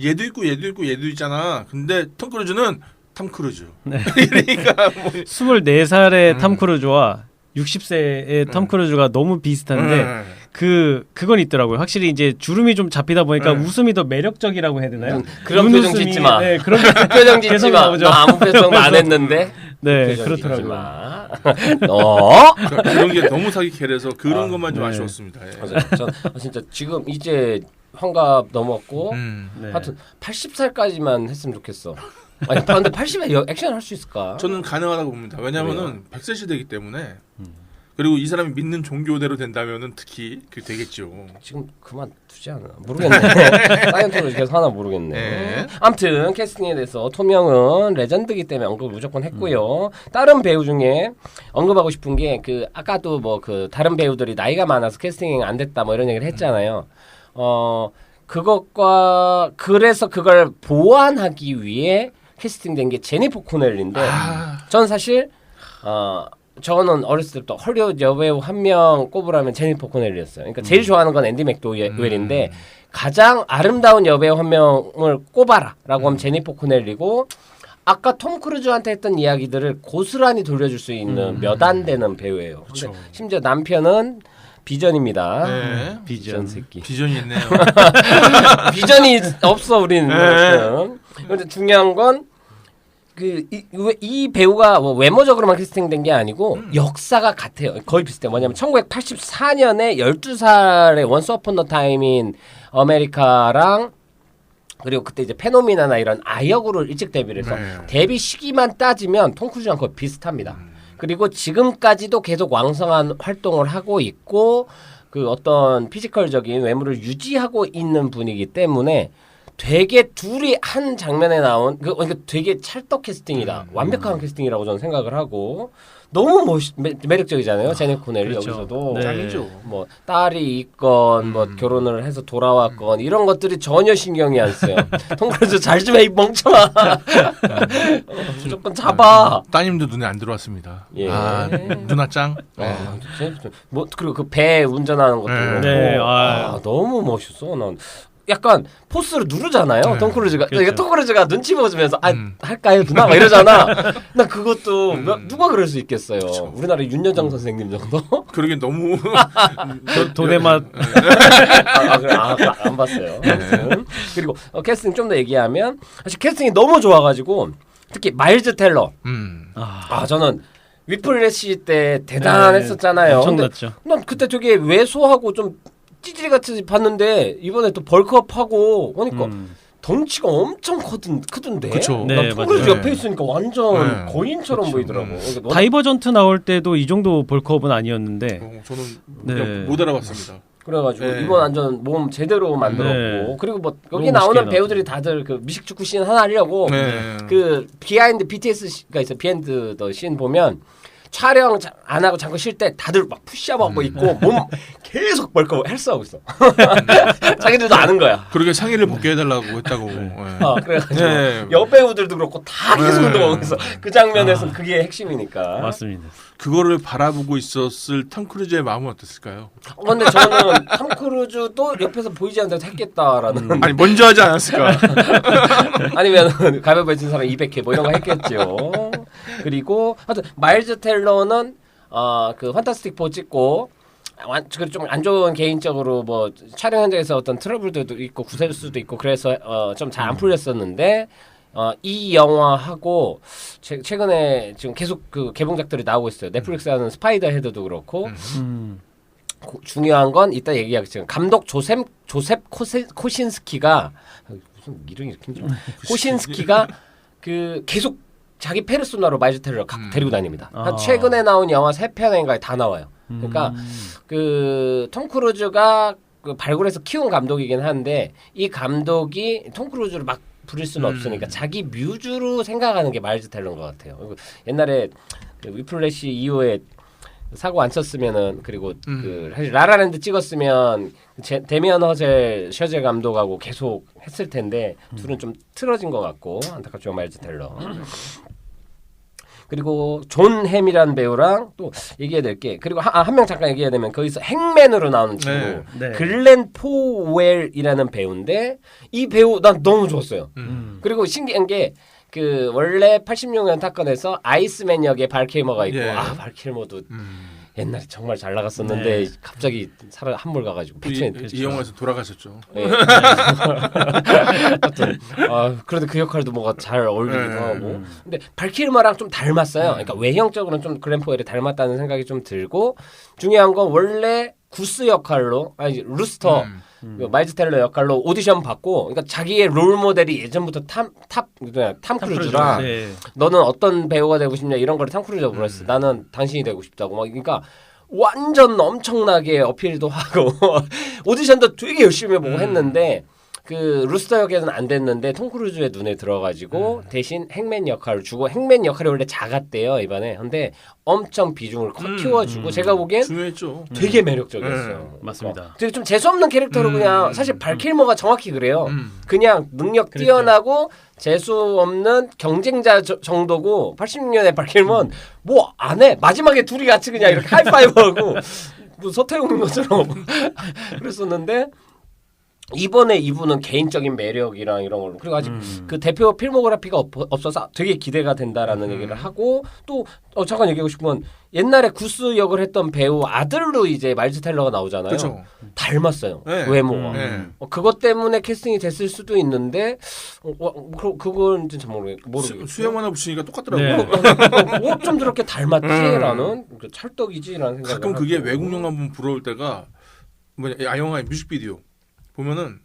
얘도 있고 얘도 있고 얘도 있잖아. 근데 톰 크루즈는 톰 크루즈. 그러니까 뭐 24살의 탐 크루즈와 60세의 탐 크루즈가 너무 비슷한데 그건 있더라고요. 확실히 이제 주름이 좀 잡히다 보니까 웃음이 더 매력적이라고 해야 되나요? 그런 눈 표정 웃음이- 짓지 마. 네, 그런 표정 짓지 계속 마. 나오죠. 나 아무 표정 안 했는데. 네, 표정 짓지 그렇더라고요. 마. 너. 그러니까 그런 게 너무 사기캐라서 그런 것만 좀 네. 아쉬웠습니다. 예. 맞아요. 전 진짜 지금 이제 환갑 넘었고 음. 네. 하여튼 80살까지만 했으면 좋겠어. 아니 근데 80에 액션 할 수 있을까? 저는 가능하다고 봅니다. 왜냐하면은 100세 시대이기 때문에 그리고 이 사람이 믿는 종교대로 된다면은 특히 그 되겠죠. 지금 그만두지 않아? 모르겠네. 사이언톨로지 계속 하나 모르겠네. 네. 아무튼 캐스팅에 대해서 톰 형은 레전드기 때문에 언급을 무조건 했고요. 다른 배우 중에 언급하고 싶은 게 그 아까도 뭐 그 다른 배우들이 나이가 많아서 캐스팅이 안 됐다 뭐 이런 얘기를 했잖아요. 그것과 그래서 그걸 보완하기 위해 캐스팅된 게 제니퍼 코넬인데 전 사실 저는 어렸을 때부터 헐리우드 여배우 한 명 꼽으라면 제니퍼 코넬이었어요. 그러니까 제일 좋아하는 건 앤디 맥도웰인데 가장 아름다운 여배우 한 명을 꼽아라라고 하면 제니퍼 코넬이고 아까 톰 크루즈한테 했던 이야기들을 고스란히 돌려줄 수 있는 몇 안 되는 배우예요. 근데 심지어 남편은 비전입니다. 네. 비전 새끼. 비전이 있네요. 비전이 없어 우리는. 그런데 중요한 건 이 배우가 뭐 외모적으로만 캐스팅된 게 아니고 역사가 같아요. 거의 비슷해요. 뭐냐면 1984년에 12살의 원스 어폰 더 타임인 아메리카랑 그리고 그때 이제 페노미나나 이런 아역으로 일찍 데뷔를 해서 데뷔 시기만 따지면 톰 크루즈랑 거의 비슷합니다. 그리고 지금까지도 계속 왕성한 활동을 하고 있고 그 어떤 피지컬적인 외모를 유지하고 있는 분이기 때문에 되게 둘이 한 장면에 나온 그러니까 되게 찰떡 캐스팅이다. 완벽한 캐스팅이라고 저는 생각을 하고 너무 매력적이잖아요. 제니퍼 코넬이 그렇죠. 여기서도 네. 짱이죠. 뭐 딸이 있건 뭐 결혼을 해서 돌아왔건 이런 것들이 전혀 신경이 안 쓰여. 톰 크루즈 잘 좀 해 이 멍청아. 무조건 잡아. 따님도 눈에 안 들어왔습니다. 예. 누나 짱. 뭐 그리고 그 배 운전하는 것도 그렇고 네. 너무 멋있어. 난 약간 포스를 누르잖아요. 톰 크루즈가. 그렇죠. 톰 크루즈가 눈치 보면서 할까요 누나 막 이러잖아. 나 그것도 누가 그럴 수 있겠어요. 우리나라 윤여정 선생님 정도? 그러긴 너무 돈의 맛. 안 봤어요. 그리고 캐스팅 좀 더 얘기하면 사실 캐스팅이 너무 좋아가지고 특히 마일즈 텔러. 저는 위플래시 때 대단했었잖아요. 엄청났죠. 난 그때 되게 왜소하고 좀 찌질이 같이 봤는데 이번에 또 벌크업하고 그러니까 덩치가 엄청 크던데. 그쵸. 난 네, 톰 크루즈 맞아요. 옆에 있으니까 완전 거인처럼 그쵸. 보이더라고. 그러니까 다이버전트 나올 때도 이 정도 벌크업은 아니었는데. 저는 네. 그냥 못 알아봤습니다. 그래가지고 네. 이번 완전 몸 제대로 만들었고 네. 그리고 뭐 너무 여기 나오는 멋있게 배우들이 다들 그 미식축구 씬 하나 하려고 네. 그 비하인드 BTS가 있어. 비하인드 더 씬 보면 촬영 안 하고 잠깐 쉴 때 다들 막 푸시업하고 있고 몸 계속 벌컥 헬스하고 있어. 자기들도 아는 거야. 그렇게 상의를 벗게 해달라고 했다고. 그래가지고 네. 여배우들도 그렇고 다 계속 네. 운동하고 있어. 그 장면에서는 그게 핵심이니까. 맞습니다. 그거를 바라보고 있었을 톰 크루즈의 마음은 어땠을까요? 근데 저는 톰 크루즈도 옆에서 보이지 않는데도 했겠다라는. 아니 먼저 하지 않았을까? 아니면 가볍게 친 사람 200회 뭐 이런 거 했겠죠. 그리고 하여튼 마일즈 텔러는 그 판타스틱 4 찍고 좀 안 좋은 개인적으로 뭐 촬영 현장에서 어떤 트러블도 있고 구설수도 있고 그래서 좀 잘 안 풀렸었는데 이 영화하고 최근에 지금 계속 그 개봉작들이 나오고 있어요. 넷플릭스 하는 스파이더 헤드도 그렇고 중요한 건 이따 얘기하겠지만 감독 조셉 코신스키가 무슨 이름이 이렇게 힘들어. 코신스키가 그 계속 자기 페르소나로 마일즈 텔러를 데리고 다닙니다. 한 최근에 나온 영화 3편인가에 다 나와요. 그러니까 그 톰 크루즈가 그 발굴해서 키운 감독이긴 한데 이 감독이 톰 크루즈를 막 부릴 수는 없으니까 자기 뮤즈로 생각하는 게 마일즈 텔러인 것 같아요. 그리고 옛날에 그 위플래시 이후에 사고 안 쳤으면은 그리고 그 사실 라라랜드 찍었으면 데미안 셔제 감독하고 계속 했을 텐데 둘은 좀 틀어진 것 같고 안타깝지만 마일즈 텔러. 그리고 존 햄이라는 배우랑 또 얘기해야 될 게 그리고 한 명 잠깐 얘기해야 되면 거기서 행맨으로 나오는 친구 네. 글렌 포웰이라는 배우인데 이 배우 난 너무 좋았어요. 그리고 신기한 게 그 원래 86년 타건에서 아이스맨 역에 발킬머가 있고 예. 발킬머도 옛날에 정말 잘 나갔었는데 갑자기 한물 가가지고 이 영화에서 돌아가셨죠. 네. 그래도 그 역할도 뭐가 잘 어울리기도 하고. 근데 발킬머랑 좀 닮았어요. 그러니까 외형적으로는 좀 글렌 포웰이 닮았다는 생각이 좀 들고 중요한 건 원래 구스 역할로 루스터 그 마일즈 텔러 역할로 오디션 받고, 그러니까 자기의 롤 모델이 예전부터 탐 크루즈라. 네. 너는 어떤 배우가 되고 싶냐 이런 걸 탐 크루즈가 물었어. 나는 당신이 되고 싶다고. 막 그러니까 완전 엄청나게 어필도 하고 오디션도 되게 열심히 해보고 했는데. 그 루스터 역에는 안 됐는데 톰 크루즈의 눈에 들어가지고 대신 행맨 역할을 주고 행맨 역할이 원래 작았대요 이번에. 근데 엄청 비중을 키워주고 제가 보기엔 중요했죠. 되게 매력적이었어요. 맞습니다. 되게 좀 재수 없는 캐릭터로 그냥 사실 발킬머가 정확히 그래요. 음. 그냥 능력 그랬죠. 뛰어나고 재수 없는 경쟁자 정도고 86년에 발킬머는 뭐 안 해. 마지막에 둘이 같이 그냥 이렇게 하이파이브하고 뭐 서태웅인 것처럼 그랬었는데. 이번에 이분은 개인적인 매력이랑 이런 걸로 그리고 아직 그 대표 필모그래피가 없어서 되게 기대가 된다라는 얘기를 하고 또 잠깐 얘기하고 싶은 건 옛날에 구스 역을 했던 배우 아들로 이제 마일즈 텔러가 나오잖아요. 그렇죠. 닮았어요. 네. 외모가. 그것 때문에 캐스팅이 됐을 수도 있는데 그건 진짜 모르겠어요. 수염 하나 붙이니까 네. 똑같더라고요. 어쩜 저렇게 닮았지라는 찰떡이지라는 생각을 가끔 그게 하고. 외국 영화 보면 부러울 때가 영화의 뮤직비디오 보면은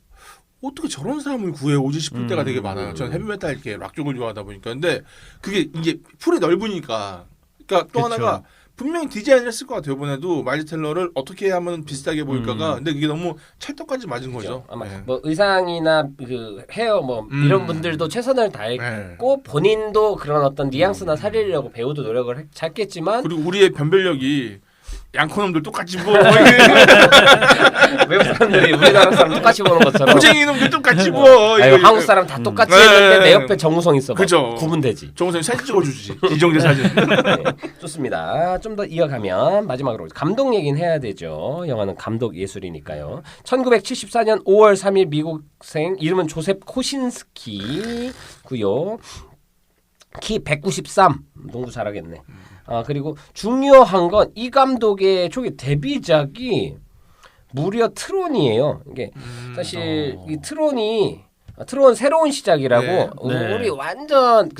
어떻게 저런 사람을 구해오지 싶을 때가 되게 많아요. 저는 헤비메탈 이렇게 락 쪽을 좋아하다 보니까. 근데 그게 이게 풀이 넓으니까. 그러니까 또 그쵸. 하나가 분명히 디자인을 했을 것 같아요. 이번에도 마일즈 텔러를 어떻게 하면 비슷하게 보일까가. 근데 그게 너무 찰떡까지 맞은 거죠. 아마 네. 뭐 의상이나 그 헤어 뭐 이런 분들도 최선을 다했고 본인도 그런 어떤 뉘앙스나 살리려고 배우도 노력을 잘했겠지만 그리고 우리의 변별력이 양코놈들 똑같이 뭐 외국 사람들이 우리나라 사람 똑같이 보는 것처럼 고쟁이 놈들 똑같이 뭐 아유, 한국 사람 다 똑같이 네. 했는데 내 옆에 정우성 있어 봐. 그죠. 구분되지. 정우성이 사진 찍어주지. 이정재 사진. 네, 좋습니다. 좀 더 이어가면 마지막으로 감독 얘기는 해야 되죠. 영화는 감독 예술이니까요. 1974년 5월 3일 미국생 이름은 조셉 코신스키고요. 키 193. 농구 잘하겠네. 그리고 중요한 건 이 감독의 초기 데뷔작이 무려 트론이에요. 이게 사실 이 트론 새로운 시작이라고 네. 우리 완전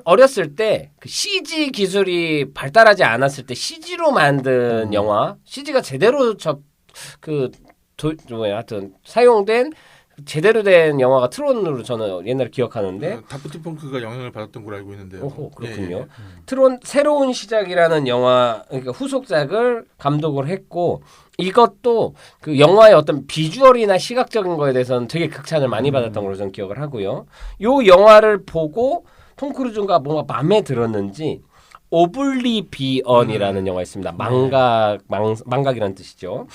어렸을 때 그 CG 기술이 발달하지 않았을 때 CG로 만든 영화, CG가 제대로 하여튼 사용된 제대로 된 영화가 트론으로 저는 옛날에 기억하는데 다프트 펑크가 영향을 받았던 걸로 알고 있는데요. 오호, 그렇군요. 예, 예. 트론 새로운 시작이라는 영화 그러니까 후속작을 감독을 했고 이것도 그 영화의 어떤 비주얼이나 시각적인 거에 대해서는 되게 극찬을 많이 받았던 걸로 저는 기억을 하고요. 요 영화를 보고 톰 크루즈가 뭔가 마음에 들었는지 오블리비언이라는 영화 있습니다. 망각이라는 뜻이죠.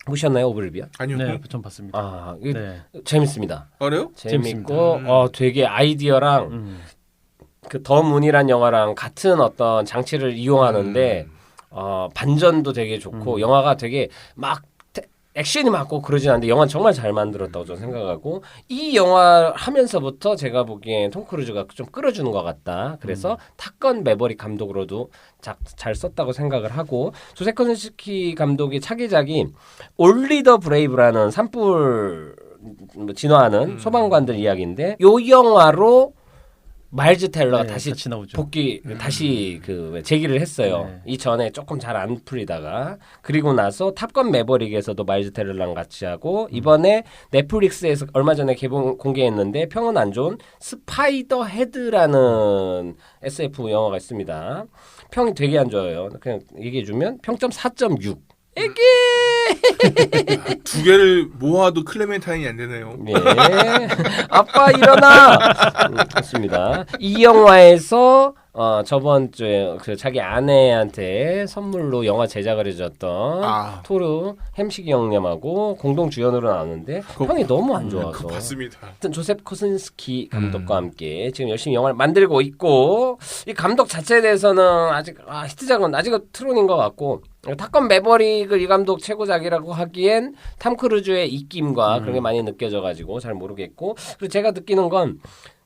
보셨나요, 오블리비언? 아니요. 네, 전 봤습니다. 이게 네. 재밌습니다. 알아요? 재밌고 되게 아이디어랑 그 더 문이란 영화랑 같은 어떤 장치를 이용하는데 반전도 되게 좋고 영화가 되게 막 액션이 많고 그러진 않는데 영화는 정말 잘 만들었다고 저는 생각하고 이 영화 하면서부터 제가 보기엔 톰 크루즈가 좀 끌어주는 것 같다. 그래서 탑건 매버릭 감독으로도 잘 썼다고 생각을 하고 조세 코신스키 감독의 차기작이 올리 더 브레이브라는 산불 진화하는 소방관들 이야기인데 요 영화로 마일즈 텔러가 네, 다시 같이 나오죠. 복귀 다시 그 재기를 했어요. 네. 이전에 조금 잘 안 풀리다가 그리고 나서 탑건 매버릭에서도 마일즈 텔러랑 같이 하고 이번에 넷플릭스에서 얼마 전에 공개했는데 평은 안 좋은 스파이더 헤드라는 SF 영화가 있습니다. 평이 되게 안 좋아요. 그냥 얘기해 주면 평점 4.6. 애기 두 개를 모아도 클레멘타인이 안 되네요. 네. 아빠 일어나. 그렇습니다. 이 영화에서 저번 주에 그 자기 아내한테 선물로 영화 제작을 해줬던 토르 햄식이 형님하고 공동 주연으로 나왔는데 평이 너무 안 좋아서. 그거 봤습니다. 하여튼 조셉 코신스키 감독과 함께 지금 열심히 영화를 만들고 있고 이 감독 자체에 대해서는 아직 히트작은 아직은 트론인 것 같고 탑건 매버릭을 이 감독 최고작이라고 하기엔 탐 크루즈의 입김과 그런 게 많이 느껴져가지고 잘 모르겠고 그리고 제가 느끼는 건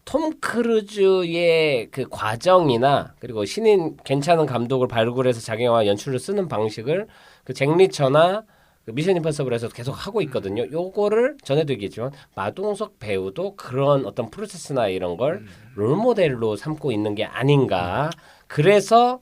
톰 크루즈의 그 과정이나 그리고 신인 괜찮은 감독을 발굴해서 자기 영화 연출을 쓰는 방식을 그 잭 리처나 그 미션 임파서블에서 계속 하고 있거든요. 요거를 전에도 얘기했지만 마동석 배우도 그런 어떤 프로세스나 이런 걸 롤모델로 삼고 있는 게 아닌가. 그래서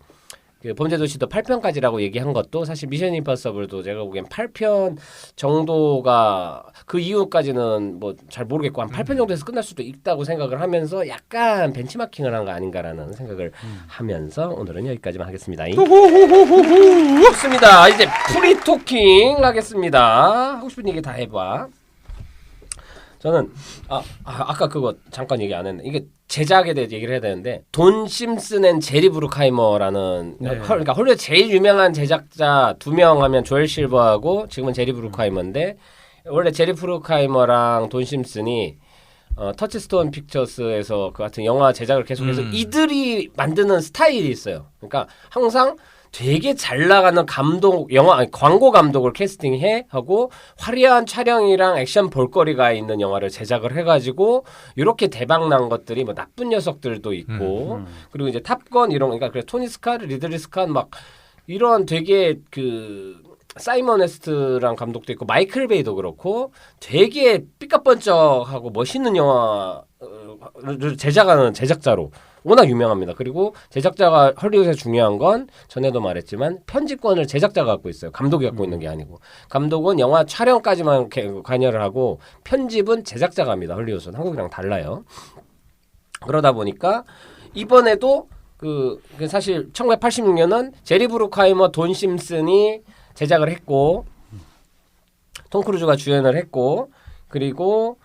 그 범죄도시도 8편까지라고 얘기한 것도 사실 미션 임파서블도 제가 보기엔 8편 정도가 그 이후까지는 뭐 잘 모르겠고 한 8편 정도에서 끝날 수도 있다고 생각을 하면서 약간 벤치마킹을 한 거 아닌가라는 생각을 하면서 오늘은 여기까지만 하겠습니다. 좋습니다. 이제 프리토킹 하겠습니다. 하고 싶은 얘기 다 해봐. 저는 아까 그거 잠깐 얘기 안 했는데 이게 제작에 대해 얘기를 해야 되는데 돈 심슨 앤 제리 브루크하이머라는 그러니까 홀리우드 제일 유명한 제작자 2명 하면 조엘 실버하고 지금은 제리 브루크하이머인데 원래 제리 브루크하이머랑 돈 심슨이 터치스톤 픽처스에서 그 같은 영화 제작을 계속해서 이들이 만드는 스타일이 있어요. 그러니까 항상 되게 잘 나가는 광고 감독을 캐스팅해 하고 화려한 촬영이랑 액션 볼거리가 있는 영화를 제작을 해가지고 이렇게 대박 난 것들이 뭐 나쁜 녀석들도 있고 그리고 이제 탑건 이런 그러니까 그래 토니 스캇, 리들리 스캇 막 이런 되게 그 사이먼 웨스트랑 감독도 있고 마이클 베이도 그렇고 되게 삐까뻔쩍하고 멋있는 영화를 제작하는 제작자로 워낙 유명합니다. 그리고 제작자가 헐리우드에서 중요한 건 전에도 말했지만 편집권을 제작자가 갖고 있어요. 감독이 갖고 있는 게 아니고 감독은 영화 촬영까지만 관여를 하고 편집은 제작자가 합니다. 헐리우드는 한국이랑 달라요. 그러다 보니까 이번에도 그 사실 1986년은 제리 브루크하이머, 돈 심슨이 제작을 했고 톰 크루즈가 주연을 했고 그리고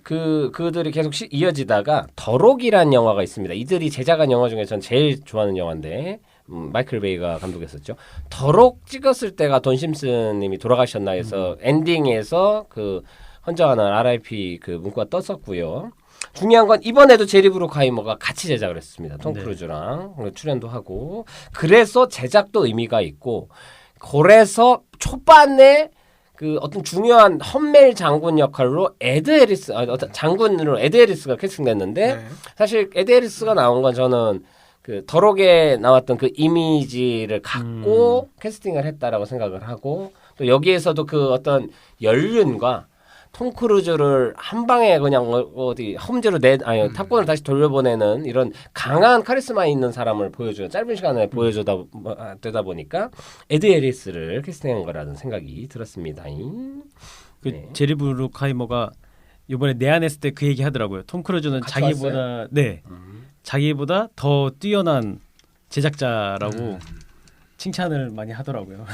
그들이 계속 이어지다가 더록이라는 영화가 있습니다. 이들이 제작한 영화 중에 전 제일 좋아하는 영화인데 마이클 베이가 감독했었죠. 더록 찍었을 때가 돈 심슨님이 돌아가셨나 해서 엔딩에서 그 헌정하는 RIP 그 문구가 떴었고요. 중요한 건 이번에도 제리 브루크하이머가 같이 제작을 했습니다. 톰 크루즈랑 출연도 하고 그래서 제작도 의미가 있고 그래서 초반에 그 어떤 중요한 험멜 장군 역할로 에드 해리스 장군으로 에드 해리스가 캐스팅됐는데 사실 에드 해리스가 나온 건 저는 그 더록에 나왔던 그 이미지를 갖고 캐스팅을 했다라고 생각을 하고 또 여기에서도 그 어떤 연륜과 톰 크루즈를 한 방에 그냥 어디 험지로 탑건을 다시 돌려보내는 이런 강한 카리스마 있는 사람을 보여주는 짧은 시간에 되다 보니까 에드 해리스를 캐스팅한 거라는 생각이 들었습니다. 그 제리 브루크하이머가 이번에 내한했을 때 그 얘기 하더라고요. 톰 크루즈는 자기보다 더 뛰어난 제작자라고 칭찬을 많이 하더라고요.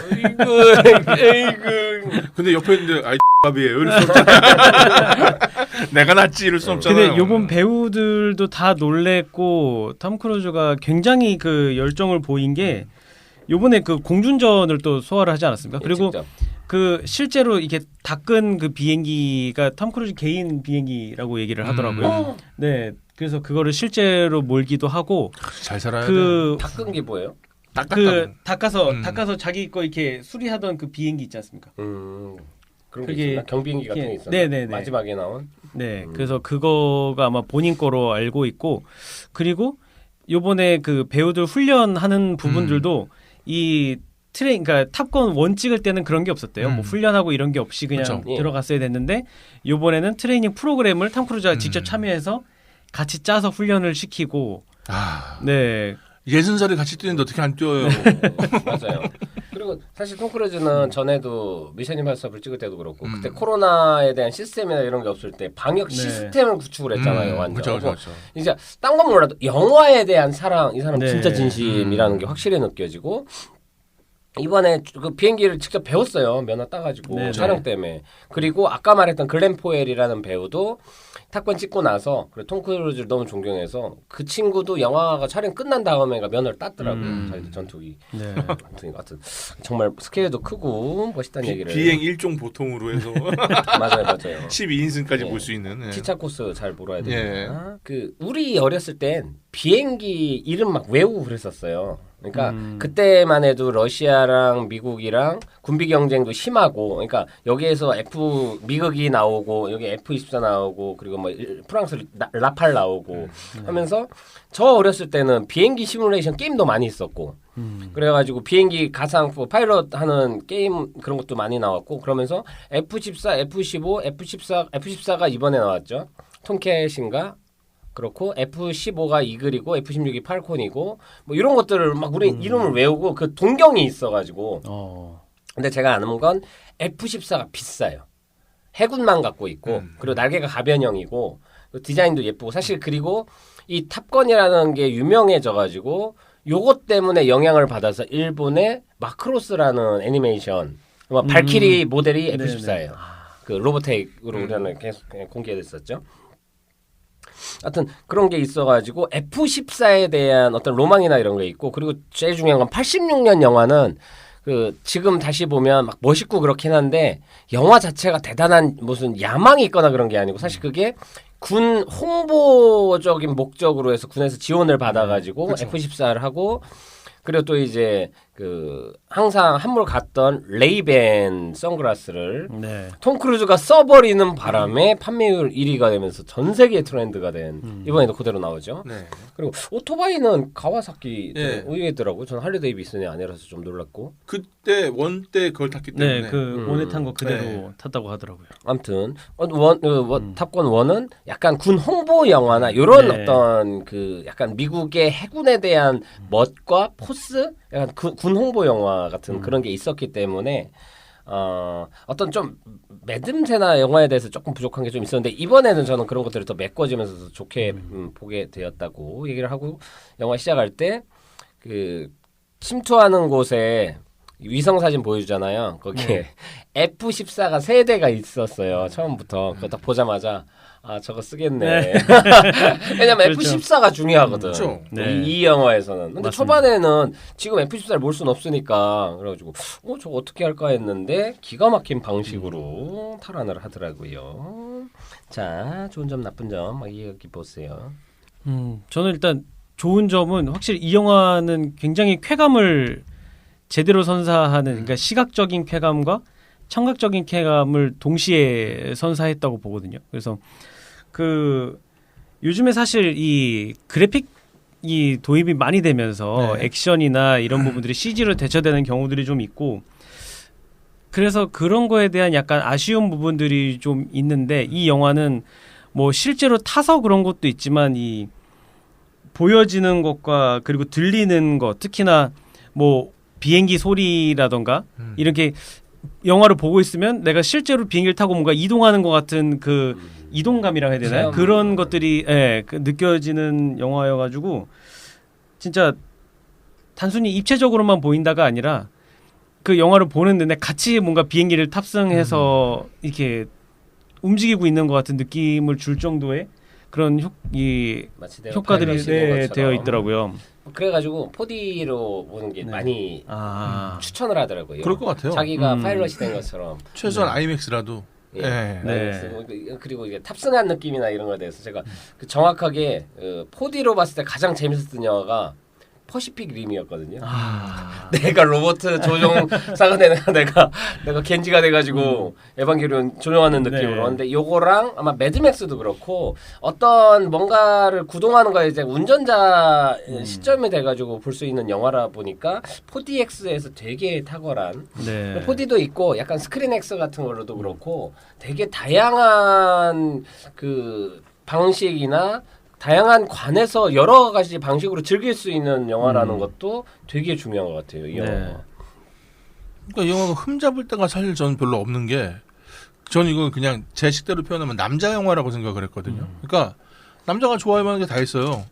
에이그. 근데 옆에 있는데 밥이에요. 이럴 수 없잖아요. 내가 낫지 이럴 수 없잖아요. 근데 요번 배우들도 다 놀랬고 톰 크루즈가 굉장히 그 열정을 보인 게 요번에 그 공중전을 또 소화를 하지 않았습니까? 그리고 직접. 그 실제로 이게 닦은 그 비행기가 톰 크루즈 개인 비행기라고 얘기를 하더라고요. 네, 그래서 그거를 실제로 몰기도 하고 잘 살아야 그 닦은 게 뭐예요? 그 닦아서 자기 거 이렇게 수리하던 그 비행기 있지 않습니까? 그런 게 있었나? 경비행기 같은 게 있었나? 네네네. 마지막에 나온? 네, 그래서 그거가 아마 본인 거로 알고 있고 그리고 요번에 그 배우들 훈련하는 부분들도 이 그러니까 탑건 1 찍을 때는 그런 게 없었대요. 뭐 훈련하고 이런 게 없이 그냥 그렇죠. 들어갔어야 됐는데 요번에는 트레이닝 프로그램을 톰 크루즈가 직접 참여해서 같이 짜서 훈련을 시키고 네. 60살이 같이 뛰는데 어떻게 안 뛰어요. 맞아요. 그리고 사실 톰 크루즈는 전에도 미션 임파서블 찍을 때도 그렇고 그때 코로나에 대한 시스템이나 이런 게 없을 때 방역 시스템을 구축을 했잖아요. 완전. 그렇죠. 이제 딴 건 몰라도 영화에 대한 사랑 이 사람 네. 진짜 진심이라는 게 확실히 느껴지고 이번에 그 비행기를 직접 배웠어요. 면허 따가지고 네네. 촬영 때문에. 그리고 아까 말했던 글렌 포엘이라는 배우도 탑건 찍고 나서 톰 크루즈를 너무 존경해서 그 친구도 영화가 촬영 끝난 다음에 면허를 땄더라고요. 자기 전투기. 네. 하여튼 정말 스케일도 크고 멋있다는 얘기를. 비행 1종 보통으로 해서 맞아요. 12인승까지 볼 수 있는. 네. 티차 코스 잘 몰아야 됩니다. 그 우리 어렸을 땐 비행기 이름 막 외우고 그랬었어요. 그러니까 그때만 해도 러시아랑 미국이랑 군비 경쟁도 심하고, 그러니까 여기에서 미국이 나오고 여기 F-24 나오고 그리고 뭐 프랑스 라팔 나오고 하면서 저 어렸을 때는 비행기 시뮬레이션 게임도 많이 있었고. 그래가지고 비행기 가상 파일럿 하는 게임 그런 것도 많이 나왔고 그러면서 F-14, F-15, F-14가 이번에 나왔죠. 톰캣인가 그렇고 F-15가 이글이고 F-16이 팔콘이고 뭐 이런 것들을 막 우리 이름을 외우고 그 동경이 있어가지고 근데 제가 아는 건 F-14가 비싸요. 해군만 갖고 있고 그리고 날개가 가변형이고 디자인도 예쁘고 사실 그리고 이 탑건이라는 게 유명해져가지고 요것 때문에 영향을 받아서 일본의 마크로스라는 애니메이션 발키리 모델이 F-14예요. 그 로보텍으로 우리는 계속 공개됐었죠. 하여튼 그런 게 있어가지고 F-14에 대한 어떤 로망이나 이런 게 있고 그리고 제일 중요한 건 86년 영화는 그 지금 다시 보면 막 멋있고 그렇긴 한데 영화 자체가 대단한 무슨 야망이 있거나 그런 게 아니고 사실 그게 군 홍보적인 목적으로 해서 군에서 지원을 받아가지고 그렇죠. F-14를 하고 그리고 또 이제 그 항상 한물 갔던 레이벤 선글라스를 네. 톰 크루즈가 써버리는 바람에 판매율 1위가 되면서 전 세계 트렌드가 된 이번에도 그대로 나오죠. 네. 그리고 오토바이는 가와사키 예. 의외더라고요. 저는 할리 데이비슨이 아니라서 좀 놀랐고. 그때 원 때 그걸 탔기 때문에. 네, 그 원에 탄 거 그대로 네. 탔다고 하더라고요. 아무튼 탑건 1은 약간 군 홍보 영화나 이런 네. 어떤 그 약간 미국의 해군에 대한 멋과 포스, 약간 군 홍보 영화 같은 그런 게 있었기 때문에 어떤 좀 매듭새나 영화에 대해서 조금 부족한 게 좀 있었는데 이번에는 저는 그런 것들이 더 메꿔지면서 더 좋게 보게 되었다고 얘기를 하고 영화 시작할 때 그 침투하는 곳에 위성 사진 보여주잖아요. 거기에 F-14가 3대가 있었어요. 처음부터. 그거 딱 보자마자 아 저거 쓰겠네. 왜냐면 그렇죠. F-14가 중요하거든. 그렇죠. 네. 이 영화에서는. 근데 맞습니다. 초반에는 지금 F-14를 몰 수는 없으니까 그래가지고 저거 어떻게 할까 했는데 기가 막힌 방식으로 탈환을 하더라고요. 자 좋은 점 나쁜 점 막 이야기 보세요. 저는 일단 좋은 점은 확실히 이 영화는 굉장히 쾌감을 제대로 선사하는 그러니까 시각적인 쾌감과 청각적인 쾌감을 동시에 선사했다고 보거든요. 그래서 그 요즘에 사실 이 그래픽이 도입이 많이 되면서 액션이나 이런 부분들이 CG로 대처되는 경우들이 좀 있고 그래서 그런 거에 대한 약간 아쉬운 부분들이 좀 있는데 이 영화는 뭐 실제로 타서 그런 것도 있지만 이 보여지는 것과 그리고 들리는 것 특히나 뭐 비행기 소리라던가 이렇게 영화를 보고 있으면 내가 실제로 비행기를 타고 뭔가 이동하는 것 같은 그 이동감이라 해야 되나요? 그런 것들이 그 느껴지는 영화여가지고 진짜 단순히 입체적으로만 보인다가 아니라 그 영화를 보는 내내 같이 뭔가 비행기를 탑승해서 이렇게 움직이고 있는 것 같은 느낌을 줄 정도의 그런 마치 내가 효과들이 파일럿이 된 것처럼. 되어 있더라고요. 그래가지고 4D로 보는 게 많이 추천을 하더라고요. 그럴 것 같아요. 자기가 파일럿이 된 것처럼. 최소한 아이맥스라도. 예. 네. 네. 그리고 이게 탑승한 느낌이나 이런 거에 대해서 제가 그 정확하게 4D로 봤을 때 가장 재밌었던 영화가 퍼시픽 림이었거든요. 내가 로봇 조종사가 되는 내가 겐지가 돼가지고 에반게리온 조종하는 느낌으로. 네. 근데 요거랑 아마 매드맥스도 그렇고 어떤 뭔가를 구동하는 거에 이제 운전자 시점이 돼가지고 볼 수 있는 영화라 보니까 4DX에서 되게 탁월한 네. 4D도 있고 약간 스크린X 같은 걸로도 그렇고 되게 다양한 그 방식이나 다양한 관에서 여러 가지 방식으로 즐길 수 있는 영화라는 것도 되게 중요한 것 같아요. 이 영화. 네. 그러니까 이 영화가 흠잡을 때가 사실 저는 별로 없는 게 저는 이건 그냥 제 식대로 표현하면 남자 영화라고 생각을 했거든요. 그러니까 남자가 좋아할 만한 게 다 있어요.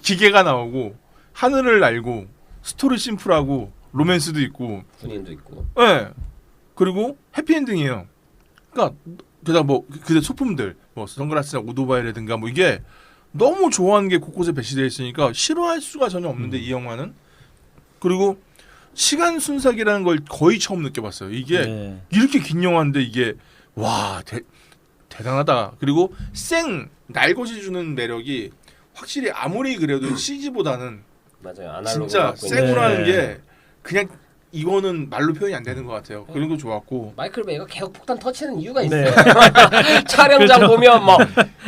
기계가 나오고 하늘을 날고 스토리 심플하고 로맨스도 있고 군인도 있고. 네. 그리고 해피엔딩이에요. 그러니까 그다음 뭐 그때 소품들 뭐 선글라스나 오토바이라든가 뭐 이게 너무 좋아하는 게 곳곳에 배치되어 있으니까 싫어할 수가 전혀 없는데 이 영화는 그리고 시간 순삭이라는 걸 거의 처음 느껴봤어요. 이게 네. 이렇게 긴 영화인데 이게 와 대단하다. 그리고 날것이 주는 매력이 확실히 아무리 그래도 CG보다는 맞아요. 아날로그 진짜 갖고 있는. 생으로 하는 네. 게 그냥 이거는 말로 표현이 안 되는 것 같아요. 그런 거 좋았고. 마이클 베이가 계속 폭탄 터치는 이유가 있어요. 네. 촬영장 그렇죠. 보면 막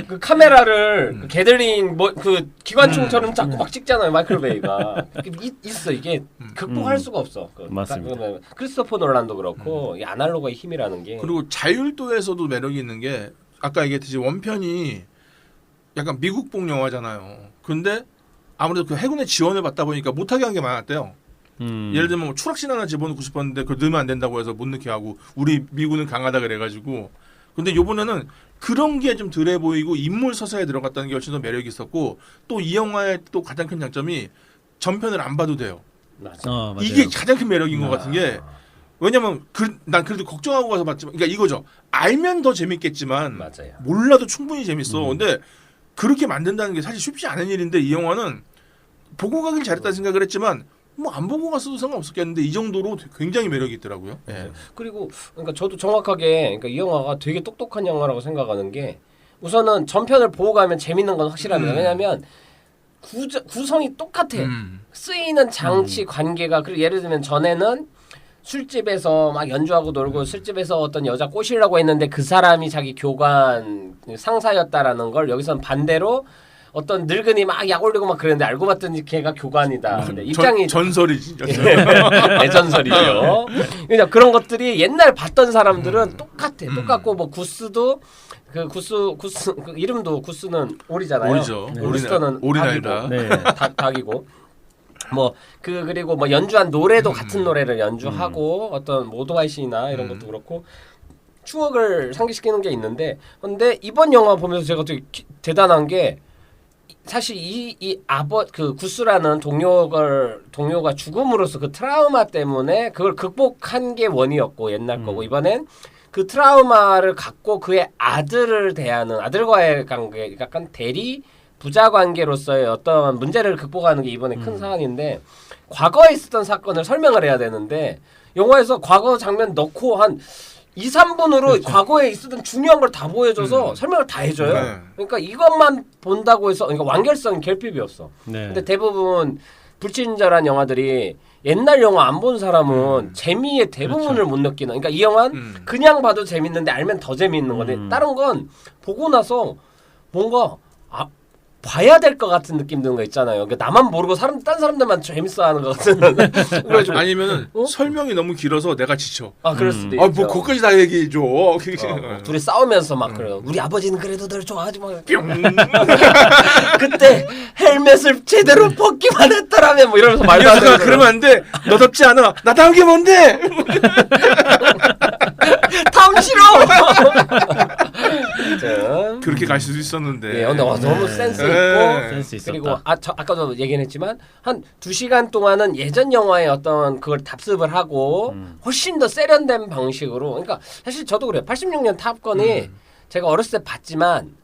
그 카메라를 그 게들링 뭐 그 기관총처럼 자꾸 막 찍잖아요. 마이클 베이가 있어 이게 극복할 수가 없어. 맞습니다. 크리스토퍼 놀란도 그렇고 이 아날로그의 힘이라는 게 그리고 자율도에서도 매력이 있는 게 아까 얘기했듯이 원편이 약간 미국풍 영화잖아요. 근데 아무래도 그 해군의 지원을 받다 보니까 못하게 한 게 많았대요. 예를 들면 뭐 추락신 하나 집어넣고 싶었는데 그걸 넣으면 안 된다고 해서 못 넣게 하고 우리 미군은 강하다 그래가지고 근데 요번에는 그런 게 좀 덜해 보이고 인물 서사에 들어갔다는 게 훨씬 더 매력이 있었고 또 이 영화의 또 가장 큰 장점이 전편을 안 봐도 돼요. 맞아. 맞아요. 이게 가장 큰 매력인 것 같은 게 왜냐면 난 그래도 걱정하고 가서 봤지만 그러니까 이거죠. 알면 더 재밌겠지만 맞아요. 몰라도 충분히 재밌어. 근데 그렇게 만든다는 게 사실 쉽지 않은 일인데 이 영화는 보고 가길 잘했다는 생각을 했지만 뭐 안 보고 갔어도 상관없었겠는데 이 정도로 굉장히 매력이 있더라고요. 예. 그리고 그러니까 저도 정확하게 그러니까 이 영화가 되게 똑똑한 영화라고 생각하는 게 우선은 전편을 보고 가면 재밌는 건 확실합니다. 왜냐하면 구성이 똑같아. 쓰이는 장치 관계가 그리고 예를 들면 전에는 술집에서 막 연주하고 놀고 술집에서 어떤 여자 꼬시려고 했는데 그 사람이 자기 교관 상사였다라는 걸 여기서는 반대로 어떤 늙은이 막 약 올리고 막 그랬는데 알고 봤더니 걔가 교관이다. 근데 입장이 전설이지. 대전설이죠. 그냥 그런 것들이 옛날 봤던 사람들은 똑같아. 똑같고 뭐 구스도 그 구스 그 이름도 구스는 오리잖아요. 오리죠. 오리스터는 오리날다. 닭이고. 닭이고. 뭐 그리고 뭐 연주한 노래도 같은 노래를 연주하고 어떤 오토바이 씬이나 이런 것도 그렇고 추억을 상기시키는 게 있는데 근데 이번 영화 보면서 제가 되게 대단한 게 사실 그 구스라는 동료가 죽음으로써 그 트라우마 때문에 그걸 극복한 게 원이었고 옛날 거고 이번엔 그 트라우마를 갖고 그의 아들을 대하는 아들과의 관계 약간 대리 부자 관계로서의 어떤 문제를 극복하는 게 이번에 큰 사안인데 과거에 있었던 사건을 설명을 해야 되는데 영화에서 과거 장면 넣고 한 2, 3분으로 그렇죠. 과거에 있었던 중요한 걸 다 보여줘서 설명을 다 해줘요. 네. 그러니까 이것만 본다고 해서 그러니까 완결성 결핍이 없어. 네. 근데 대부분 불친절한 영화들이 옛날 영화 안 본 사람은 재미의 대부분을 못 느끼는. 그러니까 이 영화는 그냥 봐도 재밌는데 알면 더 재미있는 건데 다른 건 보고 나서 뭔가 봐야 될 것 같은 느낌 드는 거 있잖아요. 그러니까 나만 모르고 딴 사람들만 재밌어하는 것 같은. 아니면은 설명이 너무 길어서 내가 지쳐. 그럴 수도 뭐 있죠. 그것까지 다 얘기해줘. 둘이 싸우면서 막 그래요. 우리 아버지는 그래도 널 좋아하지 마. 그때 헬멧을 제대로 벗기만 했더라면 뭐 이러면서 말도 안 되는. 그러면 안 돼. 너답지 않아. 나다운 게 뭔데? 다음 싫어. 그렇게 갈 수도 있었는데. 네, 근데 너무 센스 있고 센스 있었다. 그리고 아까도 얘기했지만 한 2시간 동안은 예전 영화의 어떤 그걸 답습을 하고 훨씬 더 세련된 방식으로 그러니까 사실 저도 그래요. 86년 탑건이 제가 어렸을 때 봤지만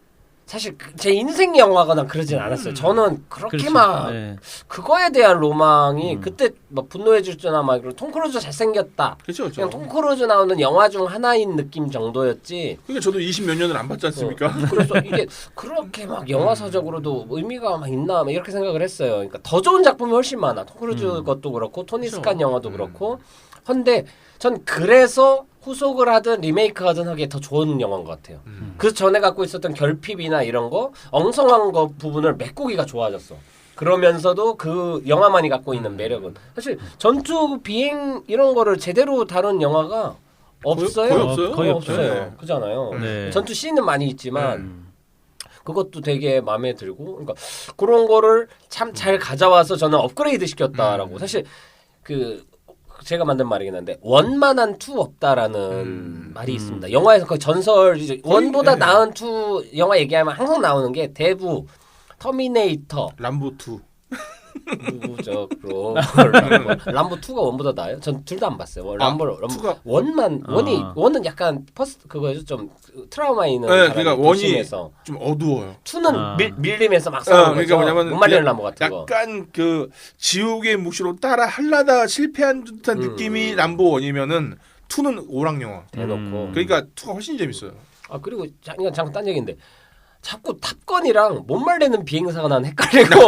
사실 제 인생 영화거나 그러진 않았어요. 저는 그렇게 그렇죠. 막 네. 그거에 대한 로망이 그때 막 분노의 질주나 막 톰 크루즈 잘생겼다. 그렇죠. 그냥 톰 크루즈 나오는 영화 중 하나인 느낌 정도였지. 그러니까 저도 20몇 년을 안 봤지 않습니까? 그래서 이게 그렇게 막 영화사적으로도 의미가 막 있나 막 이렇게 생각을 했어요. 그러니까 더 좋은 작품이 훨씬 많아. 톰 크루즈 것도 그렇고 토니 스칸 영화도 그렇고. 근데 전 그래서 후속을 하든 리메이크 하든 하기에 더 좋은 영화인 것 같아요. 그 전에 갖고 있었던 결핍이나 이런 거 엉성한 거 부분을 메꾸기가 좋아졌어. 그러면서도 그 영화만이 갖고 있는 매력은 사실 전투 비행 이런 거를 제대로 다룬 영화가 없어요. 거의 없어요. 거의 없어요. 네. 그잖아요. 네. 전투 씬은 많이 있지만 그것도 되게 마음에 들고 그러니까 그런 거를 참 잘 가져와서 저는 업그레이드 시켰다라고 사실 그 제가 만든 말이긴 한데 원만한 투 없다라는 말이 있습니다. 영화에서 거의 전설이죠. 원보다 나은 투 영화 얘기하면 항상 나오는 게 대부 터미네이터 람보 2. 누구죠? 람보 2가 원보다 나아요? 전 둘 다 안 봤어요. 람보 원은 약간 퍼스트 그거죠. 좀 트라우마 있는 그러니까 원이 도심에서. 좀 어두워요. 2는 밀림에서 막 싸우는 그러니까 거죠. 뭐냐면 못 말리는 람보 같은 거. 약간 그 지옥의 묵시로 따라 하려다 실패한 듯한 느낌이 람보 1이면은 2는 오락 영화. 대놓고. 그러니까 2가 훨씬 재밌어요. 그리고 이건 잠깐 딴 얘기인데 자꾸 탑건이랑 못 말리는 비행사가 난 헷갈리고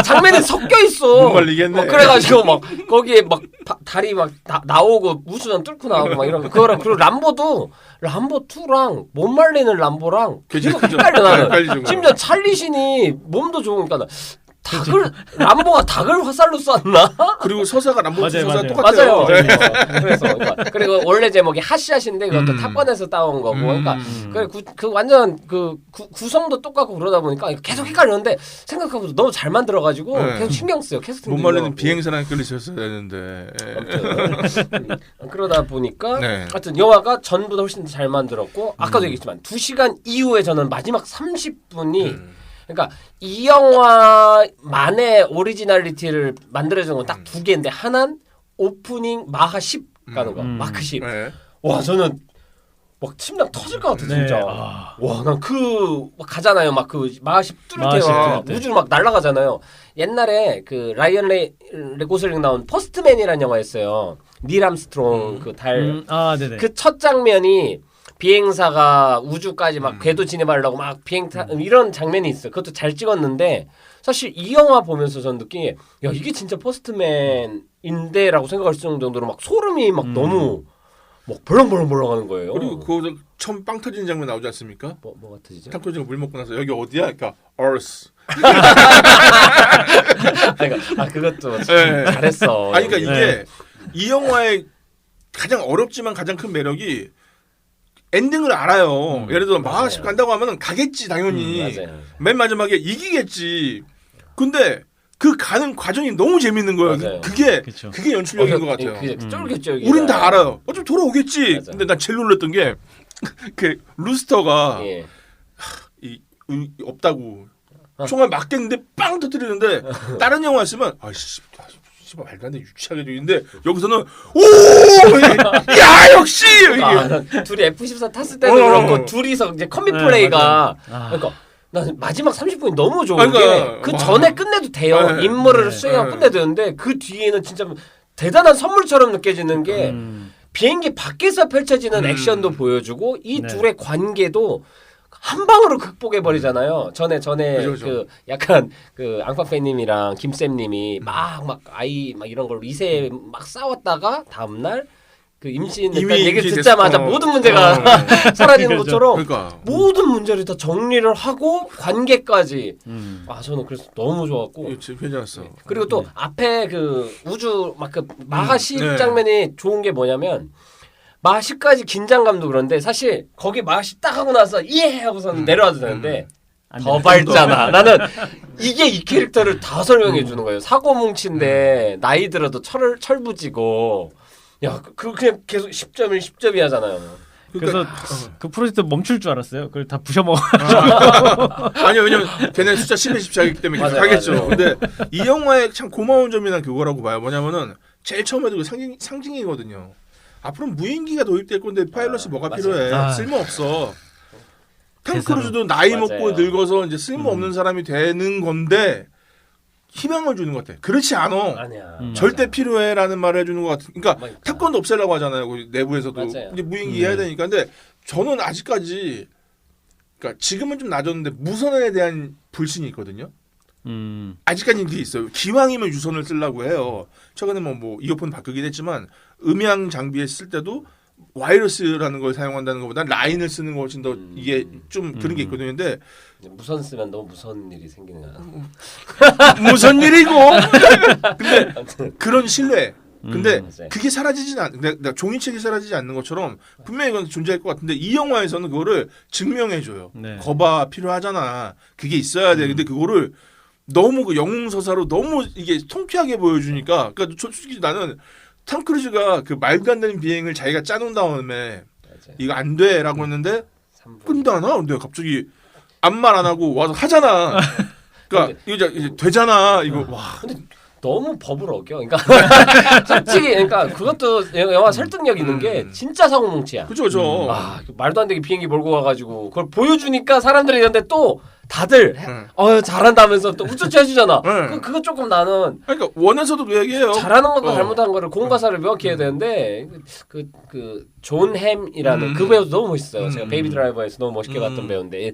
장면이 섞여 있어. 못 말리겠네. 그래가지고 막 거기에 막 다리 막 나오고 무수전 뚫고 나오고 막 이런 거. 그리고 람보도 람보 2랑 못 말리는 람보랑 계속 헷갈려 나는. 심지어 찰리 신이 몸도 좋으니까 람보가 닭을 화살로 쐈나? 그리고 서사가 람보 맞아요, 서사 맞아요. 똑같아요. 맞아요. 네. 그래서 그러니까, 그리고 원래 제목이 핫샷인데 그것도 탑건에서 따온 거고, 그러니까 그 완전 그 구성도 똑같고 그러다 보니까 계속 헷갈렸는데 생각하고도 너무 잘 만들어가지고 네. 계속 신경 쓰여. 캐스팅도 못 말리는 좋아하고. 비행사랑 끌리셨어야 되는데. 예. 아무튼 그러다 보니까 네. 하여튼 영화가 전보다 훨씬 더 잘 만들었고 아까도 얘기했지만 2시간 이후에 저는 마지막 30분이 그러니까 이 영화만의 오리지널리티를 만들어주는 건 딱 두 개인데 하나는 오프닝 마하 10 가는 거 마크 10. 네. 와 저는 막 심장 터질 것 같아 진짜. 네. 와 난 그 가잖아요 막 그 마하 10 뚫을 마하 10 때가 뚫을 때. 우주로 막 날아가잖아요. 옛날에 그 라이언 레고슬링 나온 퍼스트맨이라는 영화였어요. 닐 암스트롱 그 달 네네. 그 첫 장면이 비행사가 우주까지 막 궤도 진입하려고 막 이런 장면이 있어요. 그것도 잘 찍었는데 사실 이 영화 보면서 저는 느낀 게 야 이게 진짜 포스트맨인데라고 생각할 정도로 막 소름이 막 너무 막 벌렁벌렁 하는 거예요. 그리고 그 처음 빵 터지는 장면 나오지 않습니까? 뭐 같으시죠? 탐 크루즈가 물 먹고 나서 여기 어디야? 그러니까 Earth. 그것도 네. 잘했어. 아니 그러니까 이게 네. 이 영화의 가장 어렵지만 가장 큰 매력이 엔딩을 알아요. 예를 들어 맞아요. 마하십 간다고 하면은 가겠지 당연히. 맞아요. 맨 마지막에 이기겠지. 근데 그 가는 과정이 너무 재밌는 거예요. 맞아요. 그게 연출력인 것 같아요. 그게 쫄겠죠. 우린 다 알아요. 어차피 돌아오겠지. 맞아요. 근데 난 제일 놀랐던 게 그 루스터가 예. 없다고 총알 맞겠는데 빵 터뜨리는데 다른 영화였으면 아이씨 말도 안 돼 유치하게 되는데 여기서는 오야 역시 이게 둘이 F14 탔을 때도 그렇고 둘이서 이제 컴비 플레이가 맞아요. 그러니까 난 마지막 30분이 너무 좋은 그러니까, 게 그 와. 전에 끝내도 돼요. 네. 임무를 네. 수행하고 끝내도 되는데 그 뒤에는 진짜 대단한 선물처럼 느껴지는 게 비행기 밖에서 펼쳐지는 액션도 보여주고 이 네. 둘의 관계도 한 방으로 극복해 버리잖아요. 전에 그죠. 그 약간 그 앙팡팬님이랑 김쌤님이 막 아이 막 이런 걸로 이세 막 싸웠다가 다음 날 그 임신했다는 이미 얘기를 임신이 듣자마자 됐어. 모든 문제가 사라지는 그죠. 것처럼 그러니까 모든 문제를 다 정리를 하고 관계까지 저는 그래서 너무 좋았고 괜찮았어. 그리고 또 앞에 그 우주 막 그 마하 10 네. 장면이 좋은 게 뭐냐면 마하 10까지 긴장감도 그런데 사실 거기 마하 10 딱 하고 나서 예 하고서는 내려와도 되는데 더 밝잖아. 나는 이게 이 캐릭터를 다 설명해 주는 거예요. 사고 뭉친데 나이 들어도 철부지고 야 그냥 계속 10점이 10점이 하잖아요. 그래서 그 프로젝트 멈출 줄 알았어요. 그걸 다 부셔먹어. 아니요 왜냐면 걔네 숫자 10에 10차이기 때문에 계속 맞아요, 하겠죠. 맞아요. 근데 이 영화의 참 고마운 점이란 그거라고 봐요. 뭐냐면은 제일 처음에도 그 상징이거든요. 앞으로 무인기가 도입될 건데 파일럿이 뭐가 맞아요. 필요해. 쓸모없어. 탐 대사로. 크루즈도 나이 맞아요. 먹고 늙어서 이제 쓸모없는 사람이 되는 건데 희망을 주는 것 같아. 그렇지 않아. 아니야. 절대 필요해라는 말을 해주는 것 같은. 그러니까 맞아. 탑건도 없애려고 하잖아요. 그 내부에서도. 맞아요. 이제 무인기 해야 되니까. 근데 저는 아직까지 그러니까 지금은 좀 낮았는데 무선에 대한 불신이 있거든요. 아직까지는 그게 있어요. 기왕이면 유선을 쓰려고 해요. 최근에 뭐 이어폰 바꾸긴 했지만 음향 장비에 쓸 때도 와이러스라는 걸 사용한다는 것보다 라인을 쓰는 거 훨씬 더 이게 좀 그런 게 있거든요. 근데 무선 쓰면 너무 무서운 일이 생기는 거야. 무슨 일이고? 근데 그런 신뢰. 근데 맞아요. 그게 사라지진 않. 내가 종이책이 사라지지 않는 것처럼 분명히 이건 존재할 것 같은데 이 영화에서는 그거를 증명해줘요. 네. 거봐 필요하잖아. 그게 있어야 돼. 근데 그거를 너무 그 영웅서사로 너무 이게 통쾌하게 보여주니까. 그러니까 솔직히 나는 탐 크루즈가 그 말도 안 되는 비행을 자기가 짜놓은 다음에 맞아요. 이거 안 돼라고 했는데 3분. 끈다나? 근데 갑자기 아무 말 안 하고 와서 하잖아. 그러니까 이거 이제 되잖아. 이거 와. 너무 법을 어겨. 그러니까 솔직히 그러니까 그것도 영화 설득력 있는 게 진짜 사고뭉치야. 그죠, 그죠. 말도 안 되게 비행기 몰고 가가지고 그걸 보여주니까 사람들이 있는데 또 다들 응. 잘한다면서 또 우쭈쭈 해주잖아. 응. 그거 조금 나는 그러니까 원에서도 그 얘기해요. 잘하는 것과 잘못한 거를 공과사를 명확히 해야 되는데 존 햄이라는 그 배우도 너무 멋있어요. 제가 베이비 드라이버에서 너무 멋있게 봤던 배우인데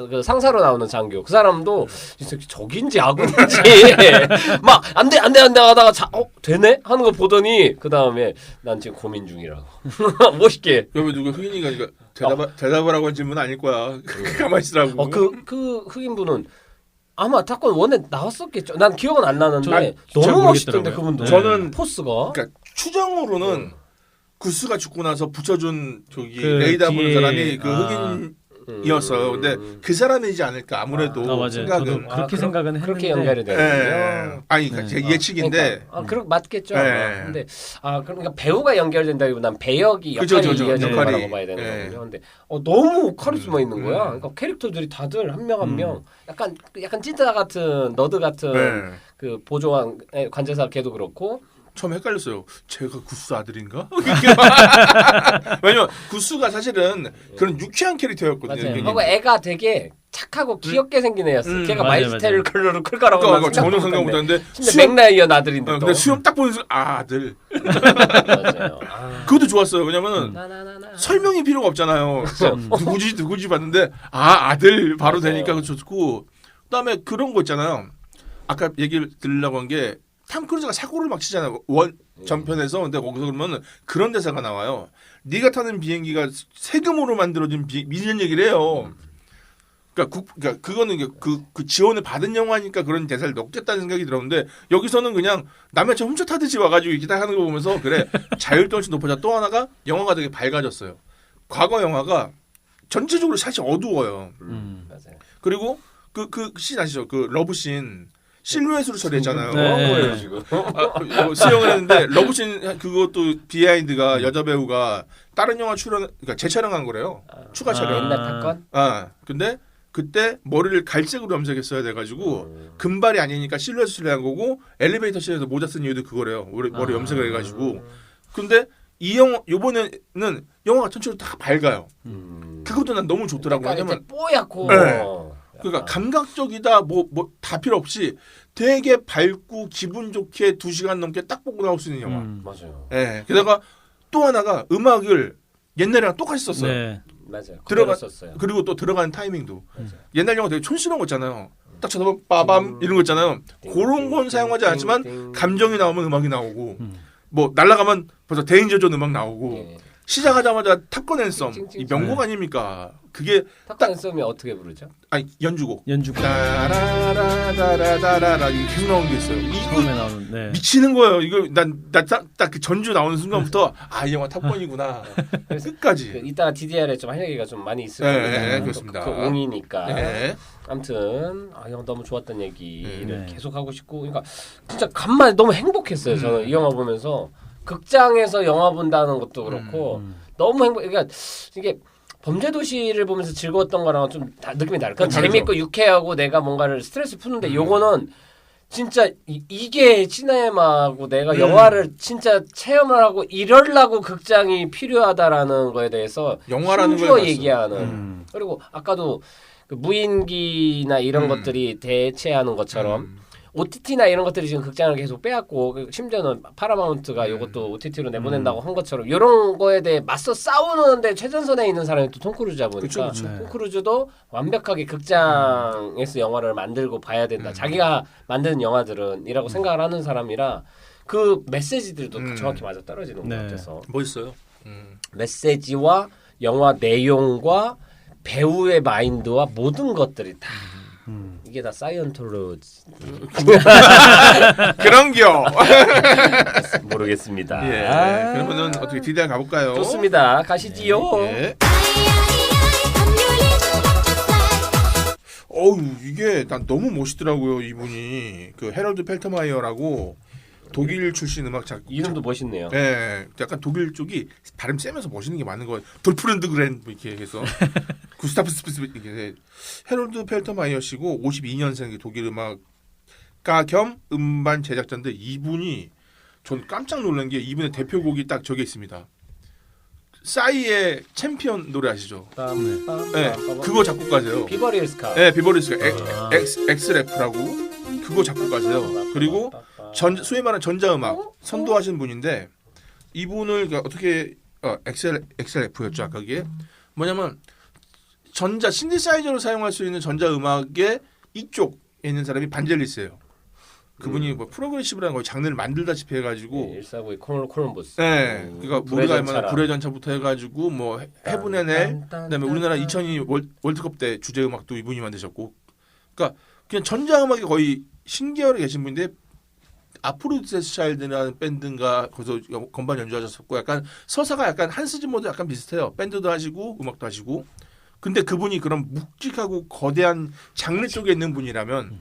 그 상사로 나오는 장교 그 사람도 진짜 적인지 아군인지 막 안돼 하다가 되네 하는 거 보더니 그 다음에 난 지금 고민 중이라고 멋있게. 여기 누구 흑인이가 대답을 하고 한 질문 아닐 거야. 가만히 있으라고. 그 흑인분은 아마 타건 원에 나왔었겠죠. 난 기억은 안 나는데 잘 너무 멋있던데 모르겠더라고요. 그분도. 네. 저는 포스가. 그러니까 추정으로는 구스가 죽고 나서 붙여준 저기 그 레이더 보는 뒤에- 사람이 그 아. 흑인이었어요. 근데 그 사람이지 않을까 아무래도 맞아요. 생각은. 저도 그렇게 생각은 했는데 그렇게 연결이 예. 되는군요. 아니 네. 제 예측인데. 그러니까, 그럼 맞겠죠. 네. 아마. 근데 그러니까 배우가 연결된다기보다는 배역이 그죠, 역할이 그죠, 이어지는 역할이. 거라고 봐야 되는 네. 거군요. 근데 너무 카리스마 있는 거야. 음. 그러니까 캐릭터들이 다들 한 명 한 명 약간 찐따 같은 너드 같은 네. 그 보조관 관제사 걔도 그렇고. 처음 헷갈렸어요. 제가 구스 아들인가? 왜냐면 구스가 사실은 그런 유쾌한 캐릭터였거든요. 맞아요. 굉장히. 하고 애가 되게 착하고 귀엽게 생긴 애였어. 걔가 맞아요, 마이스테를 클로를 클 거라고 그러니까 전혀 생각 못했는데 근데 맥라이언 아들인데 또. 근데 수염 딱 보는 순간 아들. 맞아요. 그것도 좋았어요. 왜냐면은 나나나나. 설명이 필요가 없잖아요. 누구지 봤는데 아들 바로 맞아요. 되니까 그거 좋고. 그다음에 그런 거 있잖아요. 아까 얘기를 드리려고 한 게 탐 크루즈가 사고를 막 치잖아요. 전편에서. 근데 거기서 그러면 그런 대사가 나와요. 네가 타는 비행기가 세금으로 만들어진 미전 얘기를 해요. 그러니까 그거는 그 지원을 받은 영화니까 그런 대사를 넣겠다는 생각이 들었는데 여기서는 그냥 남의 차 훔쳐 타듯이 와가지고 이렇게 딱 하는 거 보면서 그래 자율도시 높아져. 또 하나가 영화가 되게 밝아졌어요. 과거 영화가 전체적으로 사실 어두워요. 맞아요. 그리고 그 씬 아시죠? 그 러브씬 실루엣으로 처리했잖아요. 네. 뭐예요 지금? 수영을 했는데 러브씬 그것도 비하인드가 여자 배우가 다른 영화 그러니까 재촬영한 거래요. 추가 촬영. 옛날 탑건? 근데 그때 머리를 갈색으로 염색했어야 돼가지고 금발이 아니니까 실루엣을 처리한 거고 엘리베이터 씬에서 모자 쓴 이유도 그거래요. 머리 염색을 해가지고. 근데 이 영화 요번에는 영화가 전체로 다 밝아요. 그것도 난 너무 좋더라고. 그러니까 왜냐면 이제 뽀얗고. 네. 그러니까 감각적이다 뭐 다 필요 없이 되게 밝고 기분 좋게 2시간 넘게 딱 보고 나올 수 있는 영화. 맞아요. 예. 게다가 또 하나가 음악을 옛날이랑 똑같이 썼어요. 네. 맞아요. 들어갔어요. 썼어요. 그리고 또 들어가는 타이밍도 맞아요. 옛날 영화 되게 촌스러운 거 있잖아요. 딱 쳐다보면 빠밤 이런 거 있잖아요. 그런 건 사용하지 않지만 감정이 나오면 음악이 나오고 뭐 날아가면 벌써 데인저존 음악 나오고 예. 시작하자마자 탑건 앤썸 찡찡찡. 이 명곡 아닙니까? 그게 탑건 앤썸이 어떻게 부르죠? 아니 연주곡 연주곡 따라라라라라라 이게 계속 나오는 게 있어요. 처음에 나오는. 네. 미치는 거예요. 이거 딱 그 전주 나오는 순간부터 이 영화 탑건이구나. 끝까지. 이따가 DDR에 좀 할 얘기가 좀 많이 있을 네, 겁니다. 네, 또 그렇습니다. 그 옹이니까. 네. 아무튼 형 너무 좋았던 얘기를 네. 계속 하고 싶고, 그러니까 진짜 간만에 너무 행복했어요. 저는 이 영화 보면서 극장에서 영화 본다는 것도 그렇고 너무 그러니까 이게 범죄도시를 보면서 즐거웠던 거랑 좀 느낌이 다르죠. 그건 다르죠. 재밌고 유쾌하고 내가 뭔가를 스트레스 푸는데 요거는 진짜 이게 시네마고 내가 영화를 진짜 체험을 하고 이러려고 극장이 필요하다라는 거에 대해서 영화라는 힘주어 걸 얘기하는. 그리고 아까도 그 무인기나 이런 것들이 대체하는 것처럼 OTT나 이런 것들이 지금 극장을 계속 빼앗고 심지어는 파라마운트가 이것도 OTT로 내보낸다고 한 것처럼 이런 거에 대해 맞서 싸우는데 최전선에 있는 사람이 또 톰 크루즈다 보니까 그쵸. 톰 크루즈도 완벽하게 극장에서 영화를 만들고 봐야 된다. 자기가 만드는 영화들은 이라고 생각을 하는 사람이라 그 메시지들도 정확히 맞아 떨어지는 것 네. 같아서 멋있어요. 메시지와 영화 내용과 배우의 마인드와 모든 것들이 다 이게 다 사이언톨로지 그런겨. 모르겠습니다. 예. 그러면은 어떻게 DDR 가볼까요? 좋습니다. 가시지요. 예. 어우 이게 난 너무 멋있더라고요 이분이 그 헤럴드 펠터마이어라고 독일 출신 음악작 이름도 멋있네요. 예, 약간 독일 쪽이 발음 세면서 멋있는 게 많은 거예요. 돌프렌드 그랜 뭐 이렇게 해서 구스타프 스피스 이게 헤럴드 펠터마이어 씨고 52년생 독일 음악가 겸 음반 제작자인데 이분이 전 깜짝 놀란 게 이분의 대표곡이 딱 저기 있습니다. 싸이의 챔피언 노래 아시죠? 네, 그거 작곡가세요. 비버리 힐스카. 네, 비버리스가 엑스래프라고 그거 작곡가세요. 그리고 소위 말하는 전자음악 선도하시는 분인데 이분을 어떻게 엑스래프였죠 아까 그게 뭐냐면 신디사이저로 사용할 수 있는 전자음악의 이쪽에 있는 사람이 반젤리스예요. 그분이 뭐 프로그레시브라는 걸 장르를 만들다시피 해가지고 149의 콜럼버스. 네, 그러니까 우리가 알만한 불의 전차. 전차부터 해가지고 뭐 헤븐 앤 헬, 그다음에 우리나라 2002 월드컵 때 주제 음악도 이분이 만드셨고, 그러니까 그냥 전자음악이 거의 신기하게 계신 분인데 아프로디세 차일드라는 밴드인가 거기서 건반 연주하셨었고 약간 서사가 약간 한스 짐머도 약간 비슷해요. 밴드도 하시고 음악도 하시고. 근데 그분이 그런 묵직하고 거대한 장르 쪽에 있는 분이라면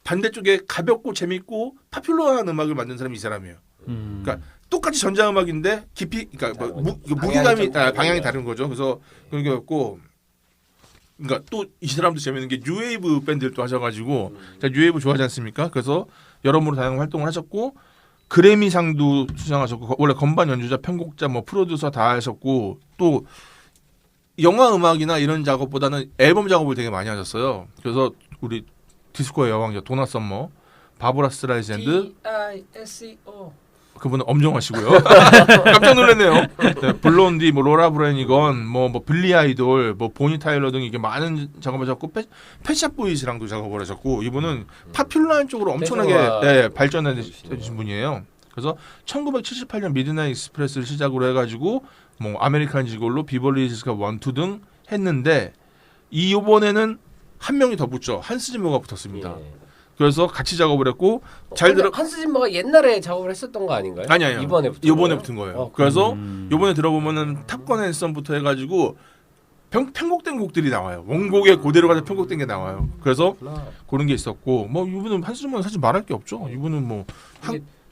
반대쪽에 가볍고 재밌고 파퓰러한 음악을 만든 사람이 이 사람이에요. 그러니까 똑같이 전자음악인데 깊이 그러니까 무게감이 방향이 다른 거죠. 그래서 그런 게 없고 그러니까 또 이 사람도 재밌는 게 뉴웨이브 밴드를 또 하셔가지고 제가 뉴웨이브 좋아하지 않습니까? 그래서 여러모로 다양한 활동을 하셨고 그래미상도 수상하셨고 원래 건반 연주자, 편곡자, 뭐 프로듀서 다 하셨고 또 영화 음악이나 이런 작업보다는 앨범 작업을 되게 많이 하셨어요. 그래서 우리 디스코의 여왕이죠. 도나 썸머, 바브라 스트라이샌드, DISCO 그분은 엄정하시고요. 깜짝 놀랐네요. 네, 블론디, 뭐 로라 브레니건, 뭐 빌리 아이돌, 뭐 보니 타일러 등 이게 많은 작업을 하셨고 펫샵 보이즈랑도 작업을 하셨고 이분은 파퓰러한 쪽으로 엄청나게 발전해주신 분이에요. 그래서 1978년 미드나잇 익스프레스를 시작으로 해가지고 뭐 아메리칸 지골로 비벌리 hils가 1, 2 등 했는데 이번에는 한 명이 더 붙죠. 한스 짐머가 붙었습니다. 예. 그래서 같이 작업을 했고 잘 들어. 한스 짐머가 옛날에 작업을 했었던 거 아닌가요? 아니요. 이번에 붙은 거예요. 그래서 이번에 들어보면은 탑건 앤썸부터 해가지고 편곡된 곡들이 나와요. 원곡에 그대로 가서 편곡된 게 나와요. 그래서 그런 게 있었고 뭐 이분은 한스 짐머는 사실 말할 게 없죠. 이분은 뭐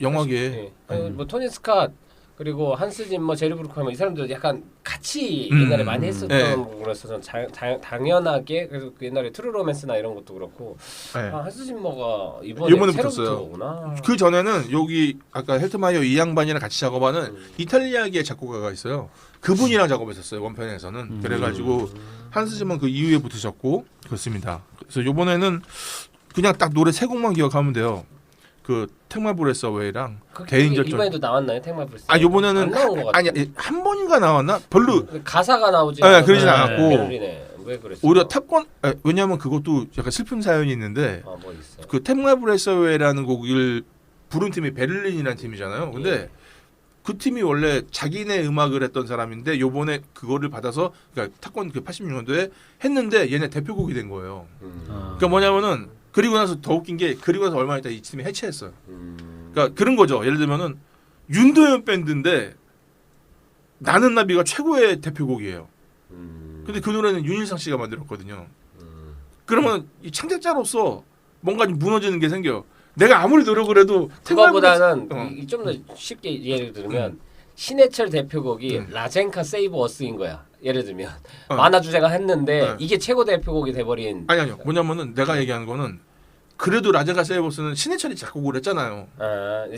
영화계 뭐 토니 스캇 그리고 한스 짐머, 제리 브루크하면 이 사람들 약간 같이 옛날에 많이 했었던 거라서 저는 당연하게 그래서 그 옛날에 트루 로맨스나 이런 것도 그렇고 한스 짐머가 이번에 새로 붙은 거구나. 그 전에는 여기 아까 헬트마이어 이 양반이랑 같이 작업하는 이탈리아계 작곡가가 있어요. 그분이랑 작업했었어요 원편에서는. 그래가지고 한스 짐머 그 이후에 붙으셨고 그렇습니다. 그래서 이번에는 그냥 딱 노래 세 곡만 기억하면 돼요. 그 텍마 브레스 어웨이랑 개인적인 이번에도 나왔나요 텍마 브레스? 이번에는 한 번인가 나왔나? 별로 가사가 나오지. 그러진 않았고 왜 그랬어? 오히려 탑건 왜냐하면 그것도 약간 슬픈 사연이 있는데 뭐 있어요? 그 텍마 브레스 어웨이라는 곡을 부른 팀이 베를린이라는 팀이잖아요. 근데 그 팀이 원래 자기네 음악을 했던 사람인데 요번에 그거를 받아서 그러니까 탑건 그 86년도에 했는데 얘네 대표곡이 된 거예요. 그러니까 뭐냐면은 그리고 나서 더 웃긴 게 그리고 나서 얼마 있다 이 팀이 해체했어요. 그러니까 그런 거죠. 예를 들면은 윤도현 밴드인데 나는 나비가 최고의 대표곡이에요. 근데 그 노래는 윤일상 씨가 만들었거든요. 그러면 이 창작자로서 뭔가 좀 무너지는 게 생겨. 내가 아무리 노력을 해도 그거보다는 좀 더 쉽게 예를 들면 신해철 대표곡이 라젠카 세이브 어스인 거야. 예를 들면 만화 주제가 했는데 이게 최고 대표곡이 돼버린. 아니요. 뭐냐면은 내가 얘기하는 거는 그래도 라젠카 세이버스는 신해철이 작곡을 했잖아요.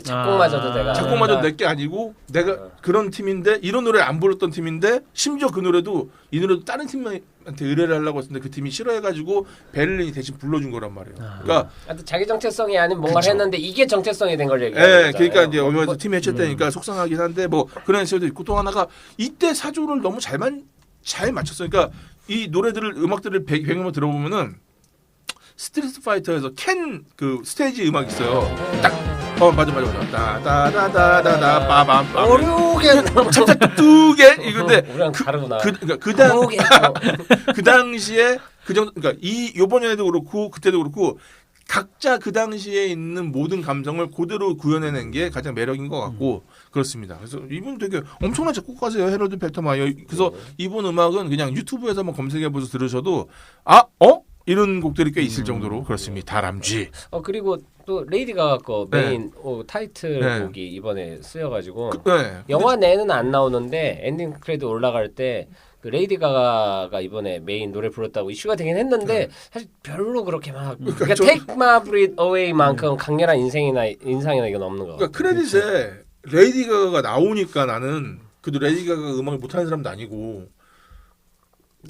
작곡마저도 내가 작곡마저도 내게 아니고 내가 그런 팀인데 이런 노래 안 불렀던 팀인데 심지어 그 노래도 이 노래도 다른 팀한테 의뢰를 하려고 했는데 그 팀이 싫어해가지고 베를린이 대신 불러준 거란 말이에요. 그러니까 자기 정체성이 아닌 뭔가를 했는데 이게 정체성이 된 걸 얘기하는 거잖아요. 그러니까 이제 어머니도 팀이 해체되니까 속상하긴 한데 뭐 그런 시절도 있고 또 하나가 이때 사조를 너무 잘 맞췄어요. 그러니까 이 노래들을 음악들을 배경으로 들어보면은 스트리트 파이터에서 켄 그 스테이지 음악 있어요. 딱 맞아. 따다다다다다 빠밤. 어려우게 찹찹 뚜게 이건데 우리랑 다르구나. 그 당시에 그 정도 그러니까 요번에도 그렇고 그때도 그렇고 각자 그 당시에 있는 모든 감성을 그대로 구현해낸 게 가장 매력인 것 같고 그렇습니다. 그래서 이분 되게 엄청난 작곡가세요. 헤럴드 펠터마이어. 그래서 이분 음악은 그냥 유튜브에서 한번 검색해보셔서 들으셔도 이런 곡들이 꽤 있을 정도로 그렇습니다. 다람쥐. 그리고 또 레이디 가가 거 메인 타이틀곡이 이번에 쓰여가지고 영화 내는 안 나오는데 엔딩 크레딧 올라갈 때 그 레이디 가가가 이번에 메인 노래 불렀다고 이슈가 되긴 했는데 사실 별로 그렇게 막 그러니까 Take My Breath Away만큼 강렬한 인상이나 이건 없는 거. 그러니까 크레딧에 레이디 가가가 나오니까 나는 그래도 레이디 가가 음악을 못하는 사람도 아니고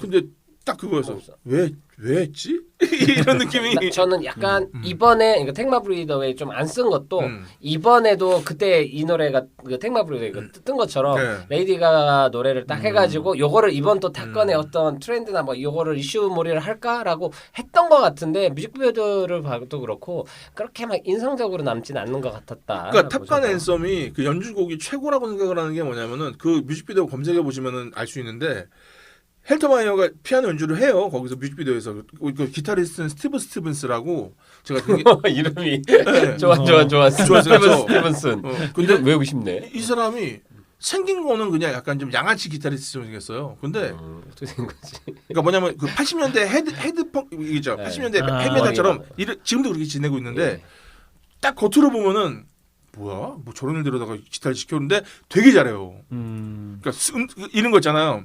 근데 딱 그거였어. 왜 했지? 이런 느낌이. 저는 약간 이번에 그러니까 텍마 브리더웨이 좀 안 쓴 것도 이번에도 그때 이 노래가 그 텍마 브리더웨이 뜬 것처럼 레이디 가가 노래를 딱 해가지고 요거를 이번 또 탑건의 어떤 트렌드나 뭐 요거를 이슈몰이를 할까라고 했던 것 같은데 뮤직비디오를 봐도 그렇고 그렇게 막 인상적으로 남지는 않는 것 같았다. 그러니까 탑건 앤썸이 그 연주곡이 최고라고 생각을 하는 게 뭐냐면은 그 뮤직비디오 검색해 보시면은 알 수 있는데. 헬터마이어가 피아노 연주를 해요. 거기서 뮤직비디오에서 그 기타리스트는 스티브 스티븐스라고 제가 되게 이름이 네. 좋아. 좋았어요. 스티븐슨. 근데 이름 외우고 싶네. 이 사람이 생긴 거는 그냥 약간 좀 양아치 기타리스트처럼 생겼어요. 근데 어떻게 된 거지? 그러니까 뭐냐면 그 80년대 헤드펑이죠. 네. 80년대 아, 헤메탈처럼 머리가. 지금도 그렇게 지내고 있는데 예. 딱 겉으로 보면은 뭐야? 뭐 저런 일들에다가 기타를 시켰는데 되게 잘해요. 그러니까 이런 거 있잖아요.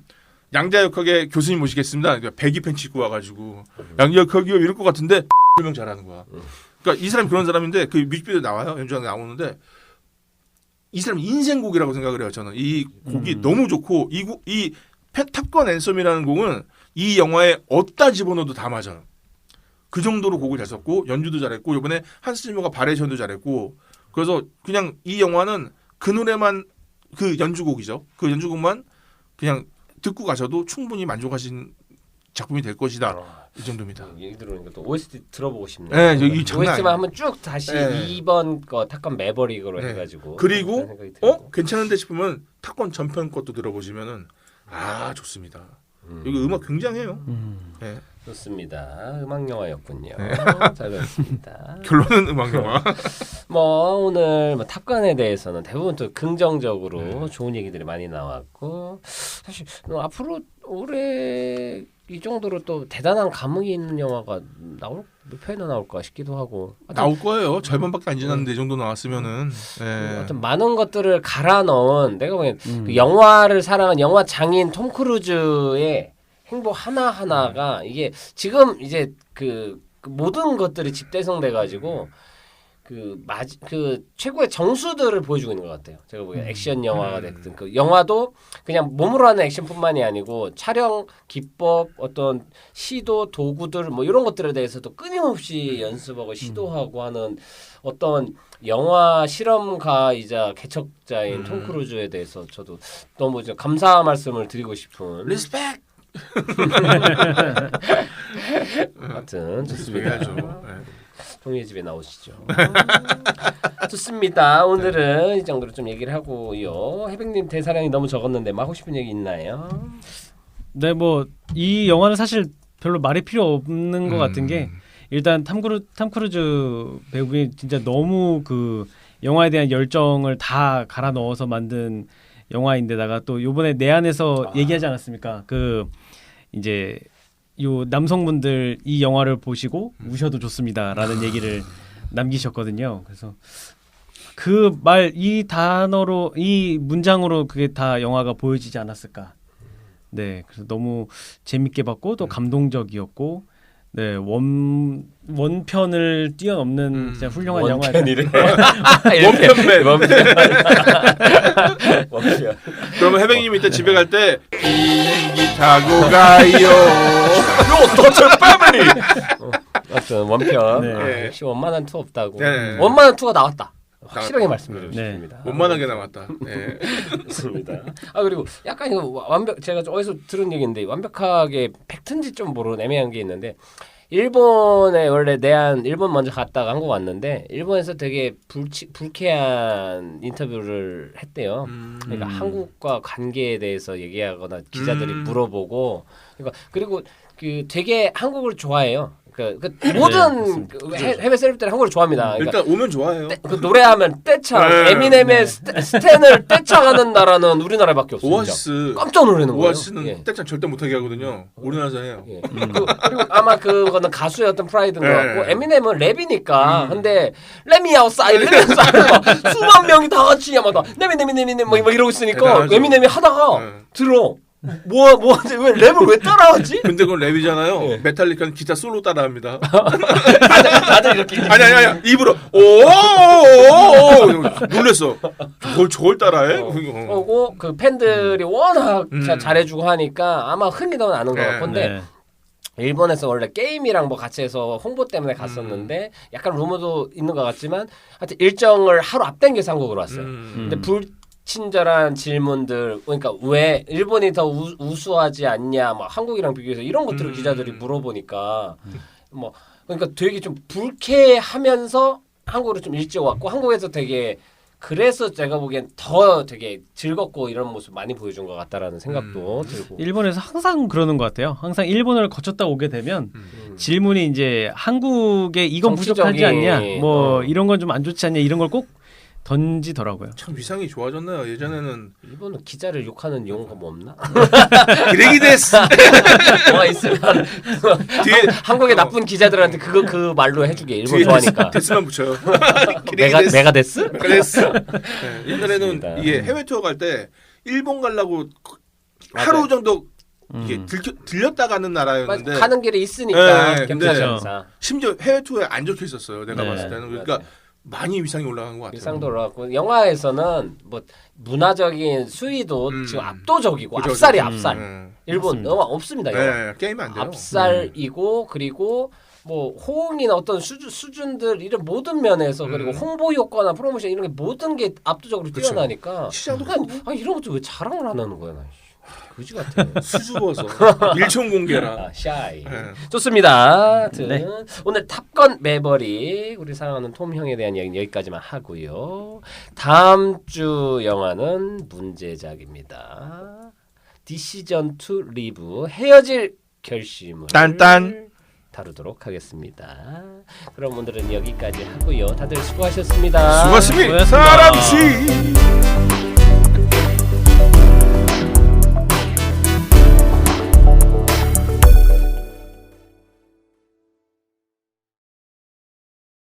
양자역학의 교수님 모시겠습니다. 그러니까 배기 팬츠 입고 와가지고 양자역학이요 이럴 것 같은데 설명 잘하는 거야. 그러니까 이 사람이 그런 사람인데 그 뮤직비디오 나와요. 연주하는 게 나오는데 이 사람 인생곡이라고 생각을 해요. 저는 이 곡이 너무 좋고 이 탑건 앤썸이라는 곡은 이 영화에 어디다 집어넣어도 다 맞아요. 그 정도로 곡을 잘 썼고 연주도 잘했고 이번에 한스 지머가 바레이션도 잘했고 그래서 그냥 이 영화는 그 노래만 그 연주곡이죠. 그 연주곡만 그냥 듣고 가셔도 충분히 만족하신 작품이 될 것이다. 이 정도입니다. 얘기 들으니까 또 OST 들어보고 싶네요. 네, 이 장난 OST만 아니에요. 한번 쭉 다시 네. 2번 거 탑건 매버릭으로 네. 해가지고 그리고 그런 생각이 들고. 괜찮은데 싶으면 탑건 전편 것도 들어보시면은 좋습니다. 여기 음악 굉장해요. 네. 좋습니다. 음악 영화였군요. 잘 들었습니다. 결론은 음악 영화. 뭐 오늘 뭐 탑건에 대해서는 대부분 또 긍정적으로 좋은 얘기들이 많이 나왔고 사실 앞으로 올해 이 정도로 또 대단한 감흥이 있는 영화가 몇 편이나 나올까 싶기도 하고 나올 거예요. 절반밖에 안 지났는데 이 정도 나왔으면은. 네. 어떤 많은 것들을 갈아 넣은 내가 보기엔 그 영화를 사랑한 영화 장인 톰 크루즈의 행복 하나 하나가 이게 지금 이제 그 모든 것들이 집대성돼 가지고 그 최고의 정수들을 보여주고 있는 것 같아요. 제가 보기엔 액션 영화가 됐든 그 영화도 그냥 몸으로 하는 액션뿐만이 아니고 촬영 기법, 어떤 시도, 도구들 뭐 이런 것들에 대해서도 끊임없이 연습하고 시도하고 하는 어떤 영화 실험가이자 개척자인 톰 크루즈에 대해서 저도 너무 감사 말씀을 드리고 싶은. 리스펙. 하여튼 좋습니다. 해야죠. 네. 종이의 집에 나오시죠. 좋습니다. 오늘은 이 정도로 좀 얘기를 하고요. 해백님 대사량이 너무 적었는데 뭐 하고 싶은 얘기 있나요? 네, 뭐 이 영화는 사실 별로 말이 필요 없는 것 같은 게 일단 탐 크루즈 배우분이 진짜 너무 그 영화에 대한 열정을 다 갈아 넣어서 만든 영화인데다가 또 요번에 내 안에서 얘기하지 않았습니까? 그 이제 요 남성분들 이 영화를 보시고 우셔도 좋습니다라는 얘기를 남기셨거든요. 그래서 그 말 이 단어로 이 문장으로 그게 다 영화가 보여지지 않았을까. 네, 그래서 너무 재밌게 봤고 또 감동적이었고, 네 원편을 뛰어넘는 진짜 훌륭한 영화였다. 원편. 그러면 해백님이 이때 집에 갈 때 비행기 타고 가요. 도전 패밀리. 하여튼 원편. 네. 역시 원만한 투 없다고. 네. 원만한 투가 나왔다. 확실하게 나왔다. 말씀드리고 네. 싶습니다. 원만하게 나왔다. 네. 좋습니다. 그리고 약간 이거 제가 어디서 들은 얘기인데 완벽하게 팩트인지 좀 모르는 애매한 게 있는데 일본에 원래 일본 먼저 갔다가 한국 왔는데 일본에서 되게 불쾌한 인터뷰를 했대요. 그러니까 한국과 관계에 대해서 얘기하거나 기자들이 물어보고 그리고 그 되게 한국을 좋아해요. 모든 해외 셀럽들이 한국을 좋아합니다. 그러니까 일단 오면 좋아해요. 그 노래하면 떼창, 네. 에미넴의 스탠을 떼창하는 나라는 우리나라밖에 없어요. 오아시스. 깜짝 놀라는 거예요. 오아시스는 예. 떼창 절대 못하게 하거든요. 우리나라에서 해요. 예. 그리고 아마 그거는 가수의 어떤 프라이드인 것 같고 에미넴은 랩이니까 근데 레미 아웃사이드 수만 명이 다 같이 막 네미네미네미네 뭐 이러고 있으니까 대단하죠. 에미넴이 하다가 네. 들어 왜 랩을 왜 따라하지? 근데 그건 랩이잖아요. 예. 메탈리카는 기타 솔로 따라합니다. 다들 이렇게 아니 입으로 오 놀랬어. 저걸 따라해? 그리고 그 팬들이 워낙 잘해주고 하니까 아마 흥이 더 나는 것 네. 같은데 네. 일본에서 원래 게임이랑 뭐 같이 해서 홍보 때문에 갔었는데 약간 루머도 있는 것 같지만 하여튼 일정을 하루 앞당겨서 한국으로 왔어요. 근데 불친절한 질문들 그러니까 왜 일본이 더 우수하지 않냐 뭐 한국이랑 비교해서 이런 것들을 기자들이 물어보니까 뭐 그러니까 되게 좀 불쾌하면서 한국으로 좀 일찍 왔고 한국에서 되게 그래서 제가 보기엔 더 되게 즐겁고 이런 모습 많이 보여준 것 같다라는 생각도 들고. 일본에서 항상 그러는 것 같아요. 항상 일본을 거쳤다 오게 되면 음. 질문이 이제 한국에 이건 부족하지 정치적인, 않냐, 뭐 이런 건 좀 안 좋지 않냐 이런 걸 꼭 던지더라고요. 참 위상이 좋아졌네요. 예전에는 일본은 기자를 욕하는 용어가 뭐 없나? 기레기 데스. 뭐가 있으면 뒤에 한국의 나쁜 기자들한테 그 말로 해주게. 일본 뒤에 좋아하니까. 데스만 붙여요. 기레기 데스. 메가데스? 데스. 네, 옛날에는 그렇습니다. 이게 해외 투어 갈 때 일본 가려고 맞아요. 하루 정도 이게 들렸다 가는 나라였는데 가는 길에 있으니까 네, 근데 경찰서 심지어 해외 투어에 안 적혀 있었어요. 내가 네, 봤을 때는 그러니까 맞아요. 많이 위상이 올라간 것 같아요. 위상도 올라갔고 영화에서는 뭐 문화적인 수위도 지금 압도적이고 그죠, 압살이 그죠. 압살. 일본 맞습니다. 영화 없습니다. 영화. 네, 게임이 안 돼요. 압살이고 그리고 뭐 호응이나 어떤 수준들 이런 모든 면에서 그리고 홍보 효과나 프로모션 이런 게 모든 게 압도적으로 그쵸. 뛰어나니까 시장도 이런 것도 왜 자랑을 안 하는 거야 나. 그지 같아. 수줍어서 일총 공개라. 샤이. 네. 좋습니다. 하여튼 네. 오늘 탑건 매버릭 우리 사랑하는 톰 형에 대한 이야기는 여기까지만 하고요. 다음 주 영화는 문제작입니다. 디시전 투 리브 헤어질 결심을 딴딴. 다루도록 하겠습니다. 그럼 오늘은 여기까지 하고요. 다들 수고하셨습니다. 수고하셨습니다. 수고하셨습니다. 사람씨.